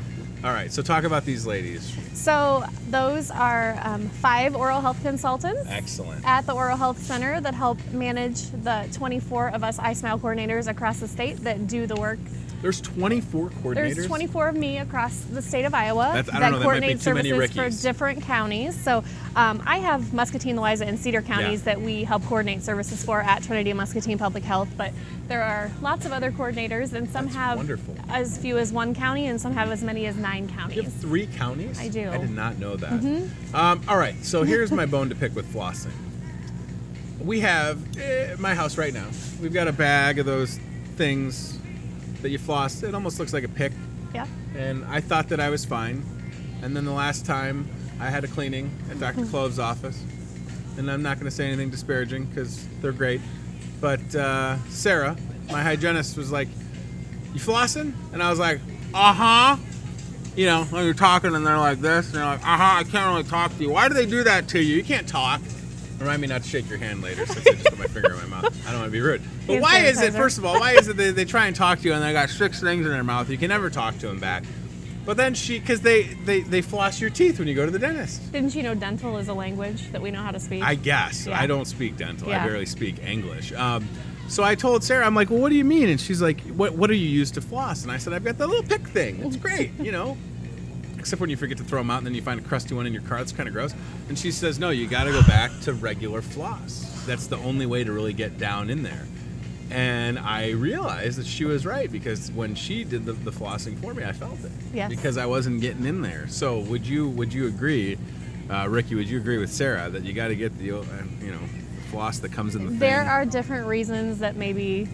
All right. So talk about these ladies. So those are 5 oral health consultants. Excellent. At the Oral Health Center that help manage the 24 of us iSmile coordinators across the state that do the work. There's 24 coordinators? There's 24 of me across the state of Iowa that coordinate services for different counties. So I have Muscatine, Louisa, and Cedar counties that we help coordinate services for at Trinity Muscatine Public Health. But there are lots of other coordinators, and some have as few as 1 county, and some have as many as 9 counties. You have 3 counties? I do. I did not know that. All right, so here's my bone to pick with flossing. We have, at my house right now, we've got a bag of those things that you floss. It almost looks like a pick. Yeah. And I thought that I was fine. And then the last time I had a cleaning at Dr. Clove's office, and I'm not going to say anything disparaging because they're great, but Sarah, my hygienist, was like, "You flossing?" And I was like, "Uh-huh." When you're talking and they're like this, and they're like, "Uh-huh, I can't really talk to you." Why do they do that to you? You can't talk. Remind me not to shake your hand later since I just put my finger in my mouth. I don't want to be rude. But why is it, first of all, they try and talk to you and they got 6 things in their mouth? You can never talk to them back. But then because they floss your teeth when you go to the dentist. Didn't you know dental is a language that we know how to speak? I guess. Yeah. I don't speak dental. Yeah. I barely speak English. So I told Sarah, I'm like, "Well, what do you mean?" And she's like, what do you use to floss? And I said, "I've got that little pick thing. It's great, Except when you forget to throw them out and then you find a crusty one in your car. It's kind of gross." And she says, "No, you got to go back to regular floss. That's the only way to really get down in there." And I realized that she was right, because when she did the flossing for me, I felt it. Yes. Because I wasn't getting in there. So would you agree, Ricky, would you agree with Sarah that you got to get the floss that comes in the thing? There are different reasons that maybe,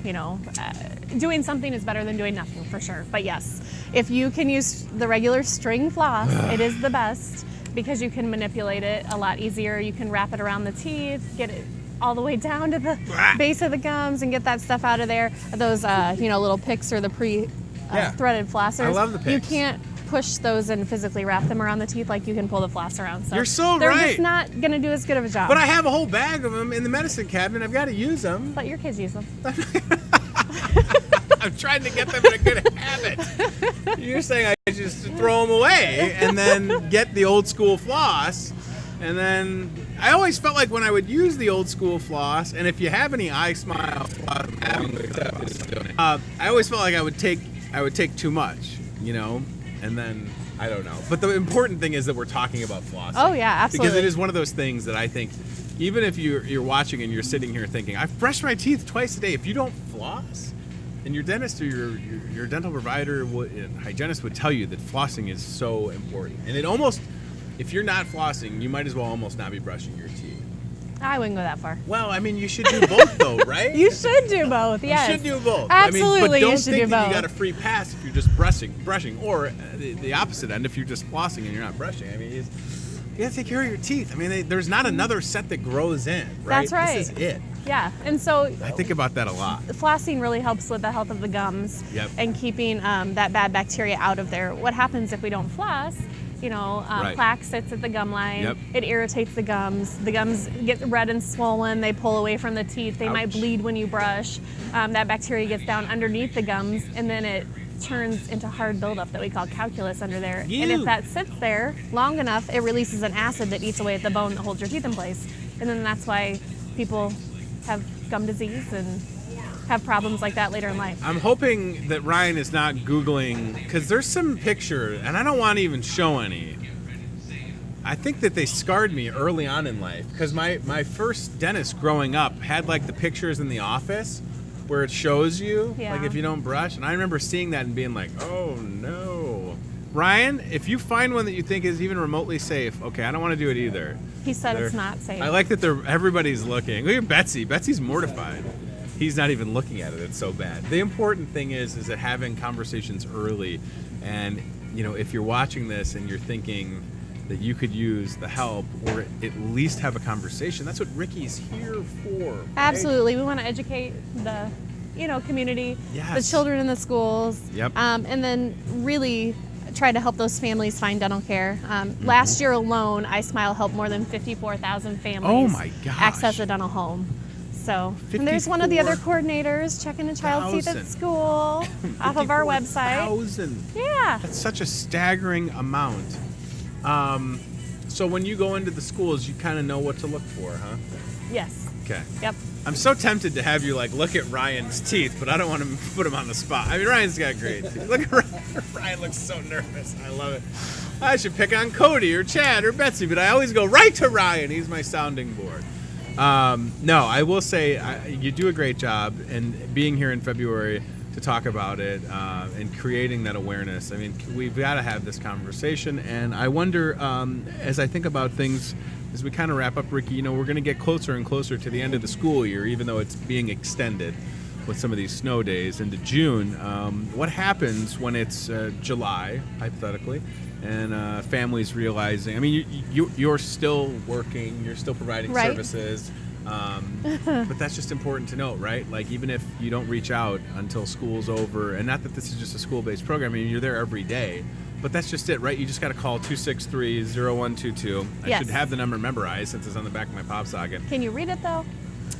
doing something is better than doing nothing, for sure. But yes, if you can use the regular string floss, it is the best, because you can manipulate it a lot easier. You can wrap it around the teeth, get it all the way down to the base of the gums and get that stuff out of there. Those, little picks or the threaded flossers. I love the picks. You can't push those and physically wrap them around the teeth like you can pull the floss around. So You're so they're right. just not going to do as good of a job. But I have a whole bag of them in the medicine cabinet. I've got to use them. Let your kids use them. I'm trying to get them in a good habit. You're saying I just throw them away and then get the old school floss. And then I always felt like when I would use the old school floss, and if you have any I Smile floss, I always felt like I would take too much, and then I don't know. But the important thing is that we're talking about flossing. Oh yeah, absolutely. Because it is one of those things that I think, even if you're watching and you're sitting here thinking, I've brushed my teeth twice a day, if you don't floss, and your dentist or your dental provider and hygienist would tell you that flossing is so important. And it almost, if you're not flossing, you might as well almost not be brushing your teeth. I wouldn't go that far. Well, I mean, you should do both though, right? You should do both, yes. You should do both. Absolutely, but don't you should think do that both. you got a free pass if you're just brushing, or the opposite end if you're just flossing and you're not brushing. I mean, you gotta take care of your teeth. I mean, there's not another set that grows in, right? That's right. This is it. Yeah, and so I think about that a lot. flossing really helps with the health of the gums Yep. and keeping that bad bacteria out of there. What happens if we don't floss? Right. Plaque sits at the gum line. Yep. It irritates the gums. The gums get red and swollen. They pull away from the teeth. They might Ouch. bleed when you brush. That bacteria gets down underneath the gums, and then it turns into hard buildup that we call calculus under there. Ew. And if that sits there long enough, it releases an acid that eats away at the bone that holds your teeth in place. And then that's why people have gum disease and have problems like that later in life. I'm hoping that Ryan is not Googling, because there's some picture, and I don't want to even show any. I think that they scarred me early on in life, because my first dentist growing up had like the pictures in the office where it shows you, Yeah. like if you don't brush. And I remember seeing that and being like, oh no. Ryan, if you find one that you think is even remotely safe, okay, I don't want to do it either. He said it's They're- not safe. I like that everybody's looking. Look at Betsy. Betsy's mortified. He's not even looking at it. It's so bad. The important thing is that having conversations early, and if you're watching this and you're thinking that you could use the help or at least have a conversation, that's what Ricky's here for. Right? Absolutely. We want to educate the community, Yes. the children in the schools, Yep. and then really try to help those families find dental care. Last year alone, iSmile helped more than 54,000 families Oh my gosh. access a dental home. So, and there's one of the other 54,000. coordinators checking a child's teeth at school off of our website. 54,000. Yeah. That's such a staggering amount. So when you go into the schools, you kind of know what to look for, huh? Yes. Okay. Yep. I'm so tempted to have you look at Ryan's teeth, but I don't want to put him on the spot. I mean, Ryan's got great teeth. Look at Ryan. Ryan looks so nervous. I love it. I should pick on Cody or Chad or Betsy, but I always go right to Ryan. He's my sounding board. No, I will say you do a great job, and being here in February to talk about it and creating that awareness. I mean, we've got to have this conversation, and I wonder, as I think about things, as we kind of wrap up, Ricky, we're going to get closer and closer to the end of the school year, even though it's being extended with some of these snow days into June. What happens when it's July, hypothetically, and families realizing, I mean, you're still working, you're still providing Right. services, but that's just important to note, right? Like, even if you don't reach out until school's over, and not that this is just a school-based program, I mean, you're there every day, but that's just it, right? You just got to call 263-0122. I Yes. should have the number memorized since it's on the back of my pop socket. Can you read it though?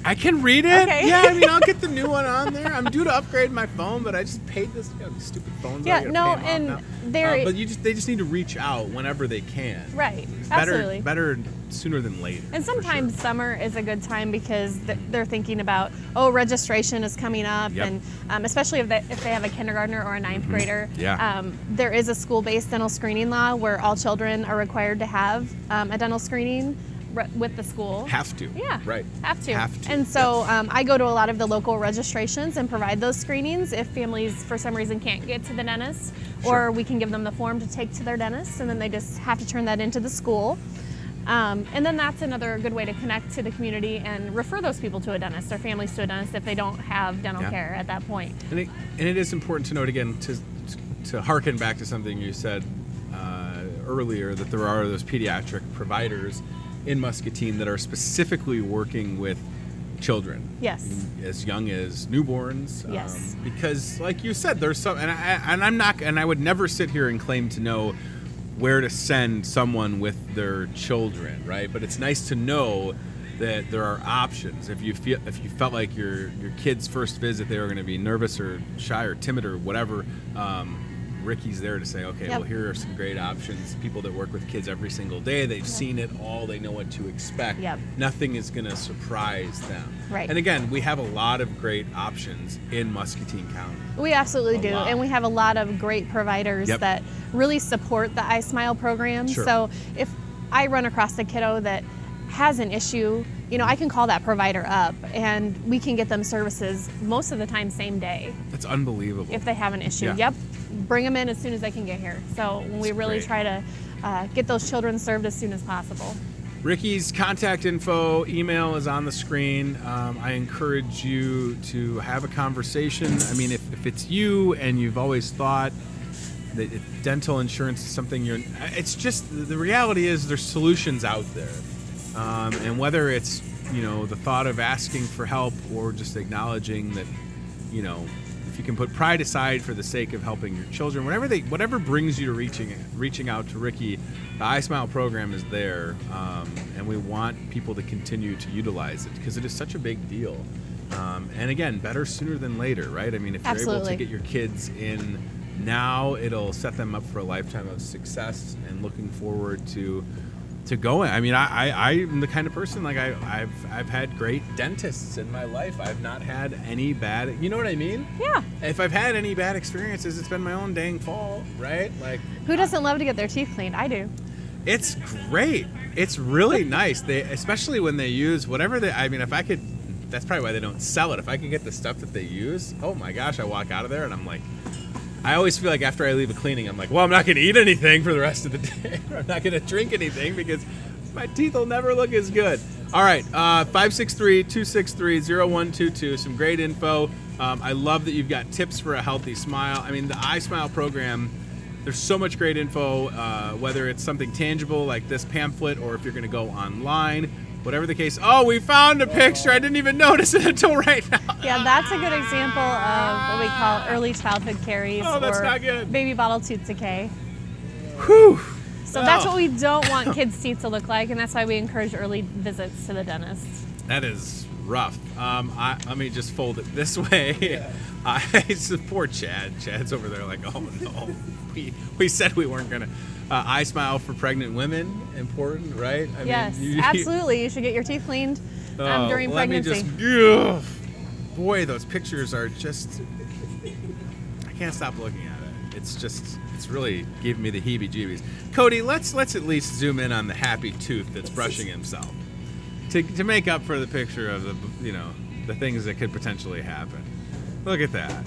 I can read it. Okay. Yeah, I mean, I'll get the new one on there. I'm due to upgrade my phone, but I just paid this stupid phones. Yeah, I gotta no, pay 'em off and now. they're- but they just need to reach out whenever they can. Right. Absolutely. Better sooner than later. And for sometimes sure. summer is a good time because they're thinking about, registration is coming up, Yep. and especially if they have a kindergartner or a ninth grader. Yeah. There is a school-based dental screening law where all children are required to have a dental screening with the school. Have to. Yeah. Right. Have to. Have to. And so I go to a lot of the local registrations and provide those screenings if families, for some reason, can't get to the dentist, Sure. or we can give them the form to take to their dentist, and then they just have to turn that into the school. And then that's another good way to connect to the community and refer those people to a dentist or families to a dentist if they don't have dental Yeah. care at that point. And it is important to note again to harken back to something you said earlier, that there are those pediatric providers in Muscatine that are specifically working with children. Yes. As young as newborns. Yes. Because, like you said, there's some, and I would never sit here and claim to know where to send someone with their children, right? But it's nice to know that there are options. If you felt like your kid's first visit they were going to be nervous or shy or timid or whatever, Ricky's there to say, okay, well, here are some great options. People that work with kids every single day, they've seen it all, they know what to expect. Nothing is going to surprise them. Right. And again, we have a lot of great options in Muscatine County. We absolutely do. And we have a lot of great providers that really support the iSmile program. Sure. So if I run across a kiddo that has an issue, you know, I can call that provider up and we can get them services most of the time same day. That's unbelievable. If they have an issue. Yeah. Bring them in as soon as they can get here. So we really try to get those children served as soon as possible. Ricky's contact info, email is on the screen. I encourage you to have a conversation. I mean, if it's you and you've always thought that dental insurance is something it's just, the reality is there's solutions out there. And whether it's, you know, the thought of asking for help or just acknowledging that, you know, if you can put pride aside for the sake of helping your children, whatever brings you to reaching out to Ricky, the iSmile program is there, and we want people to continue to utilize it because it is such a big deal. And again, better sooner than later, right? I mean, if you're able to get your kids in now, it'll set them up for a lifetime of success and looking forward to going. I mean, I'm the kind of person, like, I've had great dentists in my life. I've not had any bad, you know what I mean? Yeah. If I've had any bad experiences, it's been my own dang fault, right? Like, who doesn't love to get their teeth cleaned? I do. It's great. It's really nice. Especially when they use whatever if I could, that's probably why they don't sell it. If I could get the stuff that they use, oh my gosh, I walk out of there and I'm like, I always feel like after I leave a cleaning, I'm like, well, I'm not going to eat anything for the rest of the day. I'm not going to drink anything because my teeth will never look as good. All right, 563-263-0122. Some great info. I love that you've got tips for a healthy smile. I mean, the iSmile program, there's so much great info, whether it's something tangible like this pamphlet or if you're going to go online. Whatever the case. Oh, we found a picture. I didn't even notice it until right now. Yeah, that's a good example of what we call early childhood caries or not good. Baby bottle tooth decay. Whew. So that's what we don't want kids' teeth to look like, and that's why we encourage early visits to the dentist. That is rough. Let me just fold it this way. Poor Chad. Chad's over there like, oh no. We said we weren't going to. iSmile for pregnant women, important, right? Yes, absolutely. You should get your teeth cleaned during pregnancy. Boy, those pictures are just, I can't stop looking at it. It's really giving me the heebie-jeebies. Cody, let's at least zoom in on the happy tooth that's brushing himself to make up for the picture of the things that could potentially happen. Look at that.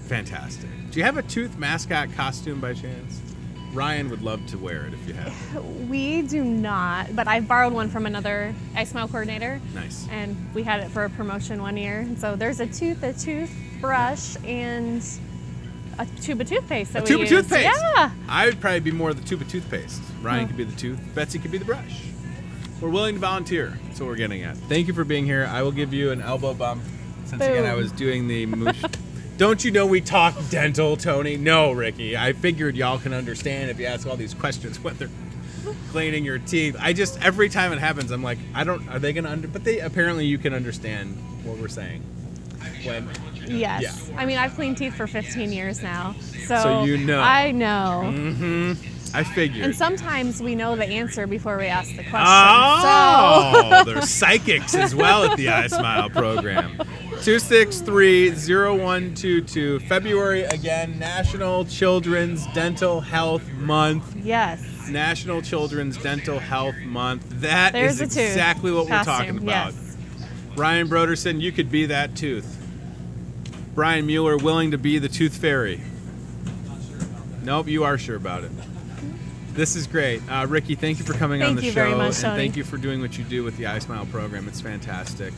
Fantastic. Do you have a tooth mascot costume by chance? Ryan would love to wear it if you have. We do not, but I've borrowed one from another iSmile coordinator. Nice. And we had it for a promotion one year. And so there's a toothbrush, and a tube of toothpaste that we use. A tube of toothpaste? Yeah. I would probably be more the tube of toothpaste. Ryan could be the tooth. Betsy could be the brush. We're willing to volunteer. That's what we're getting at. Thank you for being here. I will give you an elbow bump. Since again I was doing the moosh. Don't you know we talk dental, Tony? No, Ricky. I figured y'all can understand if you ask all these questions when they're cleaning your teeth. Every time it happens, I'm like, are they going to but apparently you can understand what we're saying. Yes. Yeah. I mean, I've cleaned teeth for 15 years now. So you know. I know. Mm-hmm. I figured. And sometimes we know the answer before we ask the question. Oh, there's psychics as well at the iSmile program. 263-0122. February, again, National Children's Dental Health Month. Yes. National Children's Dental Health Month. That is exactly what we're talking about. Yes. Ryan Broderson, you could be that tooth. Brian Mueller, willing to be the tooth fairy. Nope, you are sure about it. This is great. Ricky, thank you for coming on the show. Thank you very much, Tony. And thank you for doing what you do with the iSmile program. It's fantastic.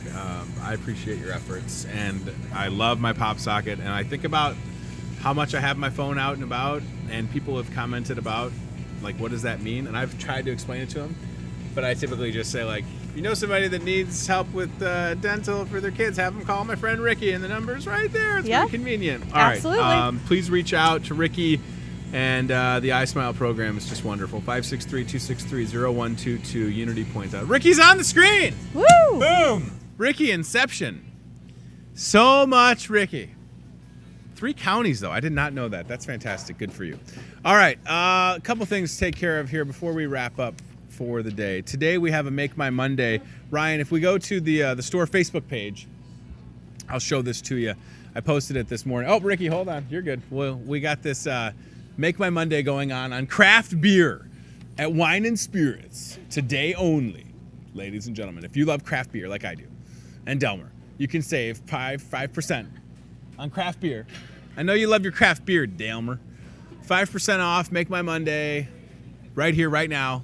I appreciate your efforts. And I love my pop socket. And I think about how much I have my phone out and about. And people have commented about, like, what does that mean? And I've tried to explain it to them. But I typically just say, like, If you know somebody that needs help with dental for their kids, have them call my friend Ricky, and the number's right there. It's very convenient. All Absolutely. right. Please reach out to Ricky, and the iSmile program is just wonderful. 563-263-0122. Unity points out. Ricky's on the screen. Woo! Boom. Ricky Inception. So much Ricky. 3 counties, though. I did not know that. That's fantastic. Good for you. All right. A couple things to take care of here before we wrap up for the day. Today we have a Make My Monday. Ryan, if we go to the store Facebook page, I'll show this to you. I posted it this morning. Oh, Ricky, hold on. You're good. Well, we got this Make My Monday going on craft beer at Wine and Spirits today only. Ladies and gentlemen, if you love craft beer like I do, and Delmer, you can save 5% on craft beer. I know you love your craft beer, Delmer. 5% off, Make My Monday, right here, right now,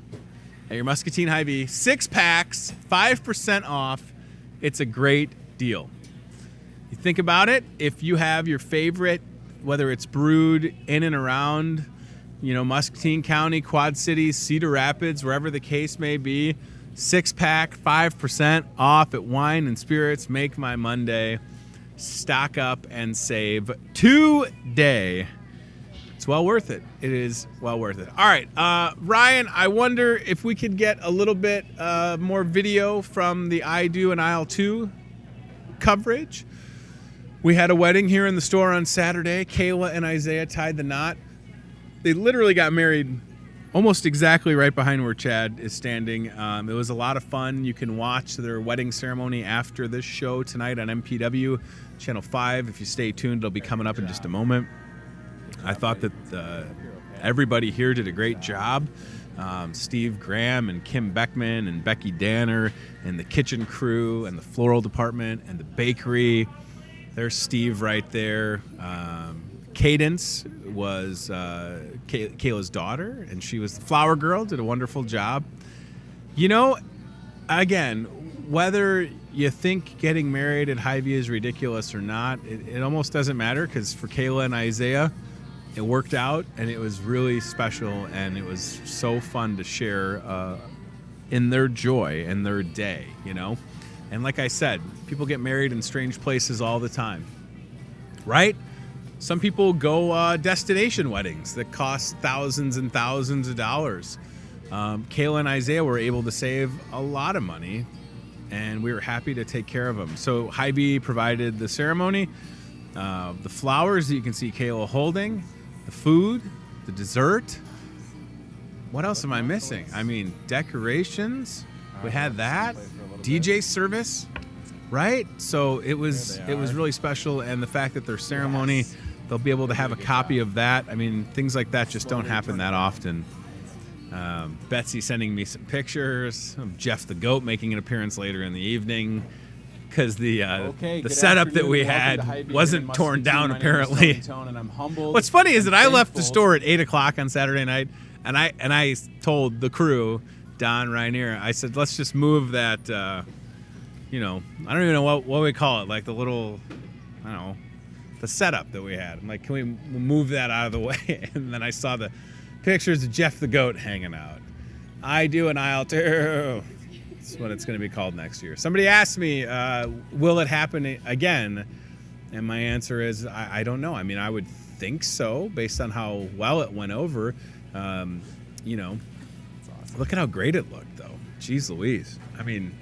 at your Muscatine Hy-Vee. 6 packs, 5% off. It's a great deal. You think about it, if you have your favorite, whether it's brewed in and around, Muscatine County, Quad Cities, Cedar Rapids, wherever the case may be, 6-pack, 5% off at Wine and Spirits. Make My Monday. Stock up and save today. It's well worth it. It is well worth it. All right, Ryan, I wonder if we could get a little bit more video from the I Do and Aisle 2 coverage. We had a wedding here in the store on Saturday. Kayla and Isaiah tied the knot. They literally got married almost exactly right behind where Chad is standing. It was a lot of fun. You can watch their wedding ceremony after this show tonight on MPW Channel 5. If you stay tuned, it'll be coming up in just a moment. I thought that everybody here did a great job. Steve Graham and Kim Beckman and Becky Danner and the kitchen crew and the floral department and the bakery. There's Steve right there. Cadence was Kayla's daughter, and she was the flower girl, did a wonderful job. Again, whether you think getting married at Hy-Vee is ridiculous or not, it almost doesn't matter, because for Kayla and Isaiah, it worked out, and it was really special, and it was so fun to share in their joy and their day, And like I said, people get married in strange places all the time, right? Some people go destination weddings that cost thousands and thousands of dollars. Kayla and Isaiah were able to save a lot of money, and we were happy to take care of them. So Hy-Vee provided the ceremony, the flowers that you can see Kayla holding, the food, the dessert. What else am I missing? I mean, decorations. We had that. DJ service, right? So it was really special, and the fact that their ceremony, they'll be able to have a copy of that. I mean, things like that just don't happen that often. Betsy sending me some pictures of Jeff the Goat making an appearance later in the evening, because the setup that we had wasn't torn down apparently. What's funny is that I left the store at 8 o'clock on Saturday night, and I told the crew, Don Rainier, I said, let's just move that, I don't even know what we call it, like the little, I don't know, the setup that we had. I'm like, can we move that out of the way? And then I saw the pictures of Jeff the Goat hanging out. I Do an Aisle 2. That's what it's going to be called next year. Somebody asked me, will it happen again? And my answer is, I don't know. I mean, I would think so, based on how well it went over. Look at how great it looked, though. Jeez Louise. I mean,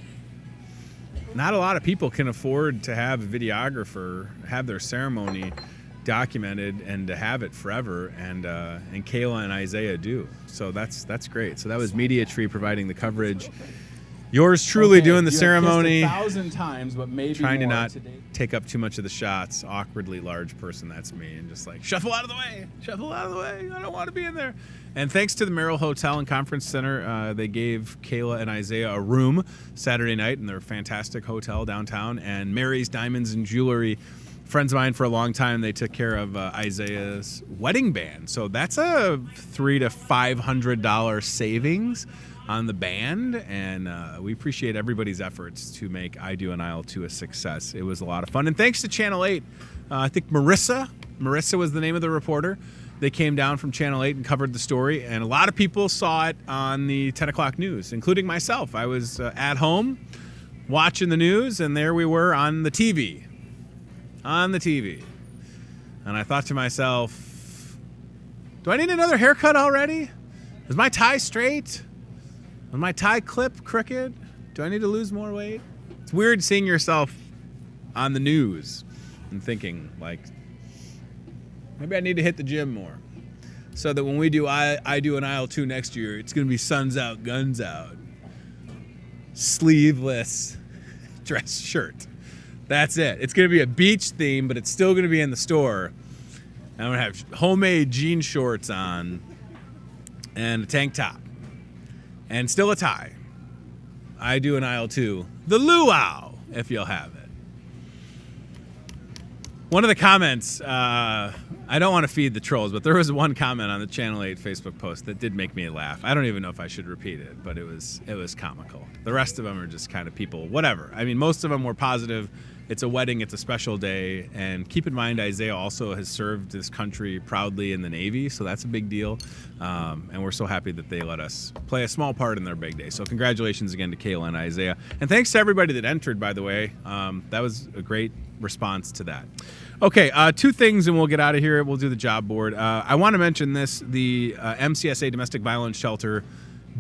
not a lot of people can afford to have a videographer have their ceremony documented and to have it forever, and Kayla and Isaiah do. So that's great. So that was Media Tree providing the coverage. Yours truly doing the ceremony. 1,000 times, but maybe trying to more not today. take up too much of the shots. Awkwardly large person, that's me, and just like shuffle out of the way. Shuffle out of the way. I don't want to be in there. And thanks to the Merrill Hotel and Conference Center, they gave Kayla and Isaiah a room Saturday night in their fantastic hotel downtown. And Mary's Diamonds and Jewelry, friends of mine for a long time, they took care of Isaiah's wedding band. So that's a $300 to $500 savings on the band, and we appreciate everybody's efforts to make I Do an Aisle 2 a success. It was a lot of fun. And thanks to Channel 8, I think Marissa was the name of the reporter, They came down from Channel 8 and covered the story, and a lot of people saw it on the 10 o'clock news, including myself. I was at home watching the news, and there we were on the TV. On the TV. And I thought to myself, do I need another haircut already? Is my tie straight? Is my tie clip crooked? Do I need to lose more weight? It's weird seeing yourself on the news and thinking, like, maybe I need to hit the gym more. So that when we do I do an aisle 2 next year, it's going to be suns out, guns out. Sleeveless dress shirt. That's it. It's going to be a beach theme, but it's still going to be in the store. I'm going to have homemade jean shorts on and a tank top. And still a tie. I do an aisle 2. The luau, if you'll have it. One of the comments, I don't want to feed the trolls, but there was one comment on the Channel 8 Facebook post that did make me laugh. I don't even know if I should repeat it, but it was comical. The rest of them are just kind of people, whatever. I mean, most of them were positive. It's a wedding, it's a special day, and keep in mind Isaiah also has served this country proudly in the Navy, so that's a big deal, and we're so happy that they let us play a small part in their big day. So congratulations again to Kayla and Isaiah, and thanks to everybody that entered, by the way. That was a great response to that. Okay, 2 things and we'll get out of here. We'll do the job board. I want to mention this, the MCSA Domestic Violence Shelter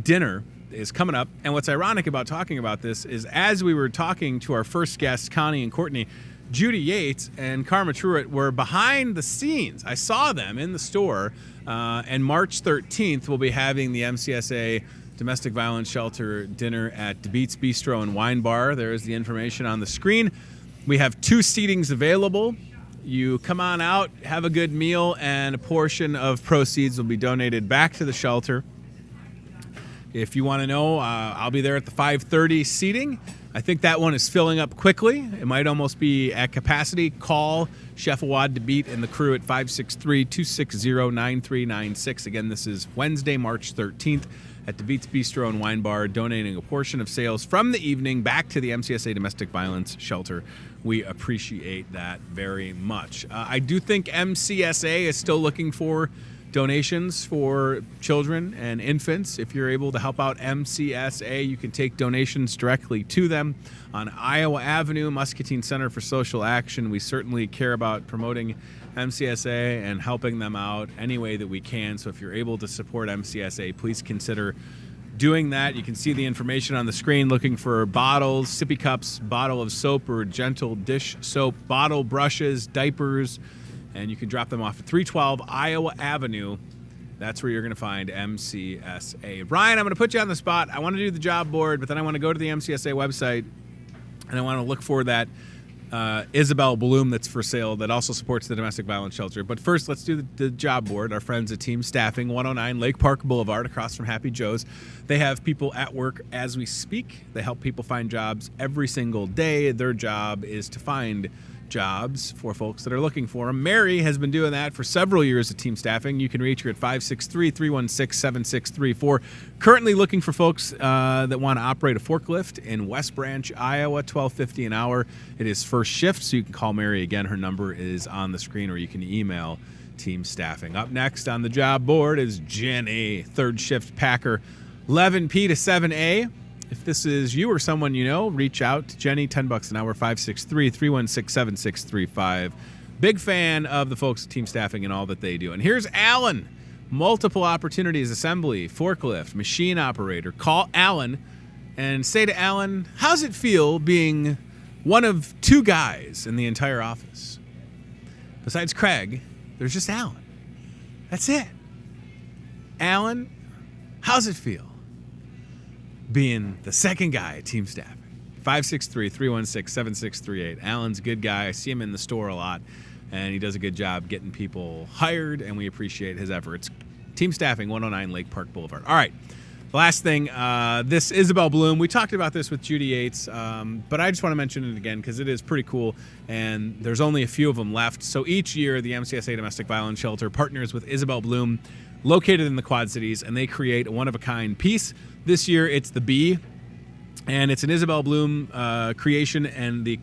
dinner is coming up. And what's ironic about talking about this is as we were talking to our first guests, Connie and Courtney, Judy Yates and Karma Truitt were behind the scenes. I saw them in the store. And March 13th, we'll be having the MCSA Domestic Violence Shelter dinner at DeBeats Bistro and Wine Bar. There is the information on the screen. We have 2 seatings available. You come on out, have a good meal, and a portion of proceeds will be donated back to the shelter. If you want to know, I'll be there at the 5:30 seating. I think that one is filling up quickly. It might almost be at capacity. Call Chef Awad DeBeat and the crew at 563-260-9396. Again, this is Wednesday, March 13th at DeBeats Bistro and Wine Bar, donating a portion of sales from the evening back to the MCSA Domestic Violence Shelter. We appreciate that very much. I do think MCSA is still looking for donations for children and infants. If you're able to help out MCSA, you can take donations directly to them on Iowa Avenue, Muscatine Center for Social Action. We certainly care about promoting MCSA and helping them out any way that we can. So if you're able to support MCSA, please consider doing that. You can see the information on the screen, looking for bottles, sippy cups, bottle of soap or gentle dish soap, bottle brushes, diapers, and you can drop them off at 312 Iowa Avenue. That's where you're going to find MCSA. Brian, I'm going to put you on the spot. I want to do the job board, but then I want to go to the MCSA website, and I want to look for that Isabel Bloom that's for sale that also supports the domestic violence shelter. But first, let's do the job board. Our friends at Team Staffing, 109 Lake Park Boulevard, across from Happy Joe's. They have people at work as we speak. They help people find jobs every single day. Their job is to find jobs for folks that are looking for them. Mary has been doing that for several years at Team Staffing. You can reach her at 563-316-7634. Currently looking for folks that want to operate a forklift in West Branch, Iowa, $12.50 an hour. It is first shift, so you can call Mary again. Her number is on the screen, or you can email Team Staffing. Up next on the job board is Jenny, third shift packer, 11P to 7A. If this is you or someone you know, reach out to Jenny, $10 an hour, 563-316-7635. Big fan of the folks at Team Staffing and all that they do. And here's Alan. Multiple opportunities, assembly, forklift, machine operator. Call Alan and say to Alan, how's it feel being one of 2 guys in the entire office? Besides Craig, there's just Alan. That's it. Alan, how's it feel being the second guy at Team Staffing? 563-316-7638. Alan's a good guy. I see him in the store a lot, and he does a good job getting people hired, and we appreciate his efforts. Team Staffing, 109 Lake Park Boulevard. All right, the last thing, this Isabel Bloom. We talked about this with Judy Yates, but I just want to mention it again because it is pretty cool, and there's only a few of them left. So each year, the MCSA Domestic Violence Shelter partners with Isabel Bloom, located in the Quad Cities, and they create a one-of-a-kind piece. This year, it's the bee. And it's an Isabel Bloom creation, and the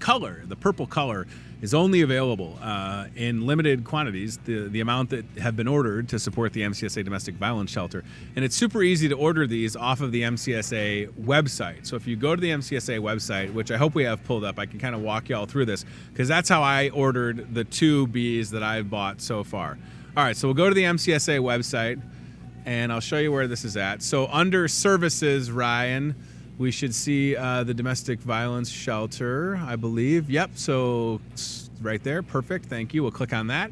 purple color, is only available in limited quantities, the amount that have been ordered to support the MCSA Domestic Violence Shelter. And it's super easy to order these off of the MCSA website. So if you go to the MCSA website, which I hope we have pulled up, I can kind of walk y'all through this, because that's how I ordered the 2 bees that I've bought so far. All right, so we'll go to the MCSA website, and I'll show you where this is at. So under services, Ryan, we should see the domestic violence shelter, I believe. Yep, so right there. Perfect. Thank you. We'll click on that.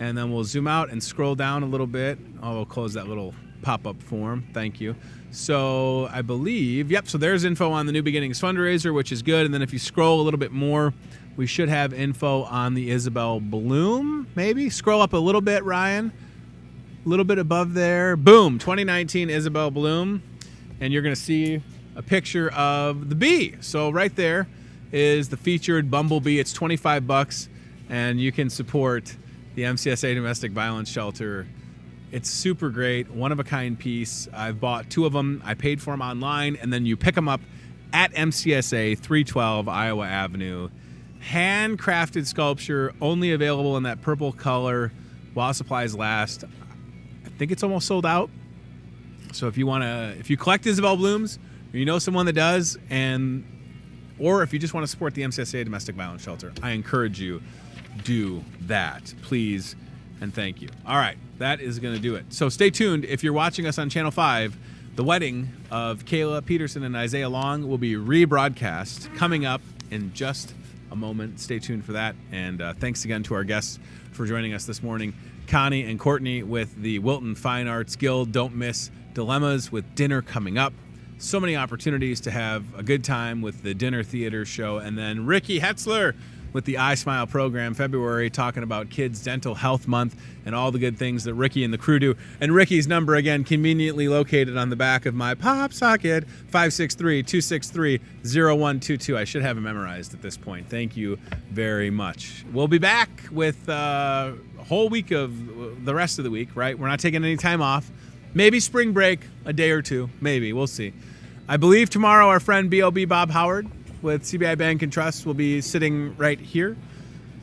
And then we'll zoom out and scroll down a little bit. Oh, we'll close that little pop-up form. Thank you. So I believe, yep, so there's info on the New Beginnings fundraiser, which is good. And then if you scroll a little bit more, we should have info on the Isabel Bloom, maybe. Scroll up a little bit, Ryan. A little bit above there. Boom, 2019 Isabel Bloom. And you're going to see a picture of the bee. So right there is the featured bumblebee. It's $25, and you can support the MCSA Domestic Violence Shelter. It's super great, one-of-a-kind piece. I've bought 2 of them. I paid for them online, and then you pick them up at MCSA 312 Iowa Avenue. Handcrafted sculpture, only available in that purple color while supplies last. I think it's almost sold out. So if you collect Isabel Blooms, or you know someone that does, or if you just want to support the MCSA Domestic Violence Shelter, I encourage you, do that, please, and thank you. All right, that is going to do it. So stay tuned. If you're watching us on Channel 5, the wedding of Kayla Peterson and Isaiah Long will be rebroadcast coming up in just a moment. Stay tuned for that. And thanks again to our guests for joining us this morning, Connie and Courtney with the Wilton Fine Arts Guild. Don't miss Dilemmas with dinner coming up. So many opportunities to have a good time with the dinner theater show. And then Ricky Hetzler with the I Smile program, February, talking about Kids Dental Health Month and all the good things that Ricky and the crew do. And Ricky's number, again, conveniently located on the back of my pop socket, 563-263-0122. I should have it memorized at this point. Thank you very much. We'll be back with a whole week of the rest of the week, right? We're not taking any time off. Maybe spring break, a day or 2. Maybe. We'll see. I believe tomorrow our friend BOB Bob Howard with CBI Bank and Trust will be sitting right here,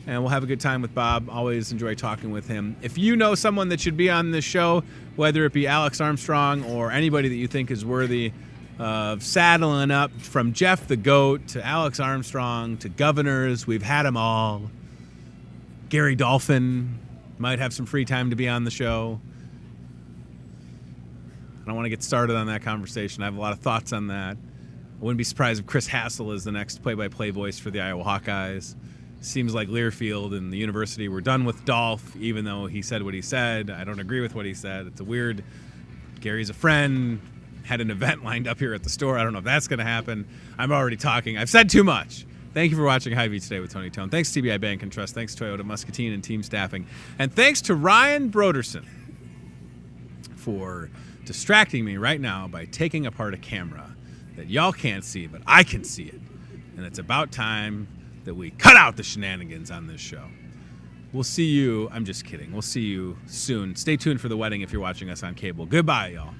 and we'll have a good time with Bob. Always enjoy talking with him. If you know someone that should be on this show, whether it be Alex Armstrong or anybody that you think is worthy of saddling up, from Jeff the Goat to Alex Armstrong to governors, we've had them all. Gary Dolphin might have some free time to be on the show. I don't want to get started on that conversation. I have a lot of thoughts on that. I wouldn't be surprised if Chris Hassel is the next play-by-play voice for the Iowa Hawkeyes. Seems like Learfield and the university were done with Dolph, even though he said what he said. I don't agree with what he said. It's a weird... Gary's a friend. Had an event lined up here at the store. I don't know if that's going to happen. I'm already talking. I've said too much. Thank you for watching Hy-Vee Today with Tony Tone. Thanks to TBI Bank and Trust. Thanks to Toyota Muscatine and team staffing. And thanks to Ryan Broderson for distracting me right now by taking apart a camera that y'all can't see, but I can see it. And it's about time that we cut out the shenanigans on this show. We'll see you. I'm just kidding. We'll see you soon. Stay tuned for the wedding if you're watching us on cable. Goodbye, y'all.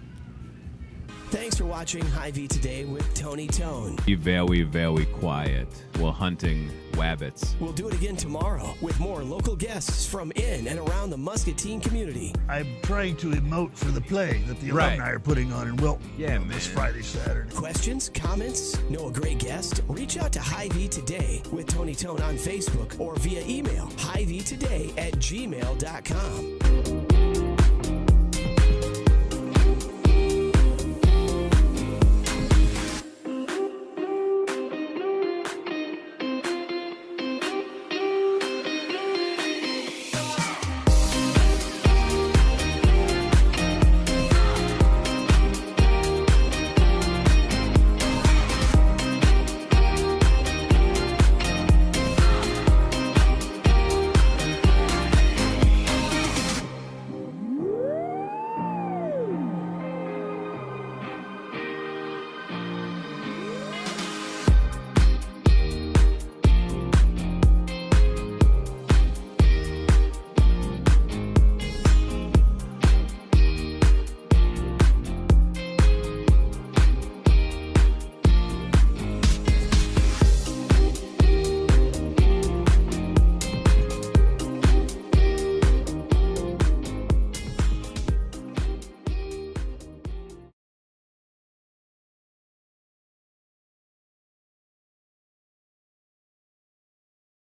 Thanks for watching Hy-Vee Today with Tony Tone. Be very, very quiet. We're hunting rabbits. We'll do it again tomorrow with more local guests from in and around the Muscatine community. I'm trying to emote for the play that the alumni are putting on in Wilton. Yeah, man. This Friday, Saturday. Questions, comments, know a great guest? Reach out to Hy-Vee Today with Tony Tone on Facebook or via email, hyveetoday@gmail.com.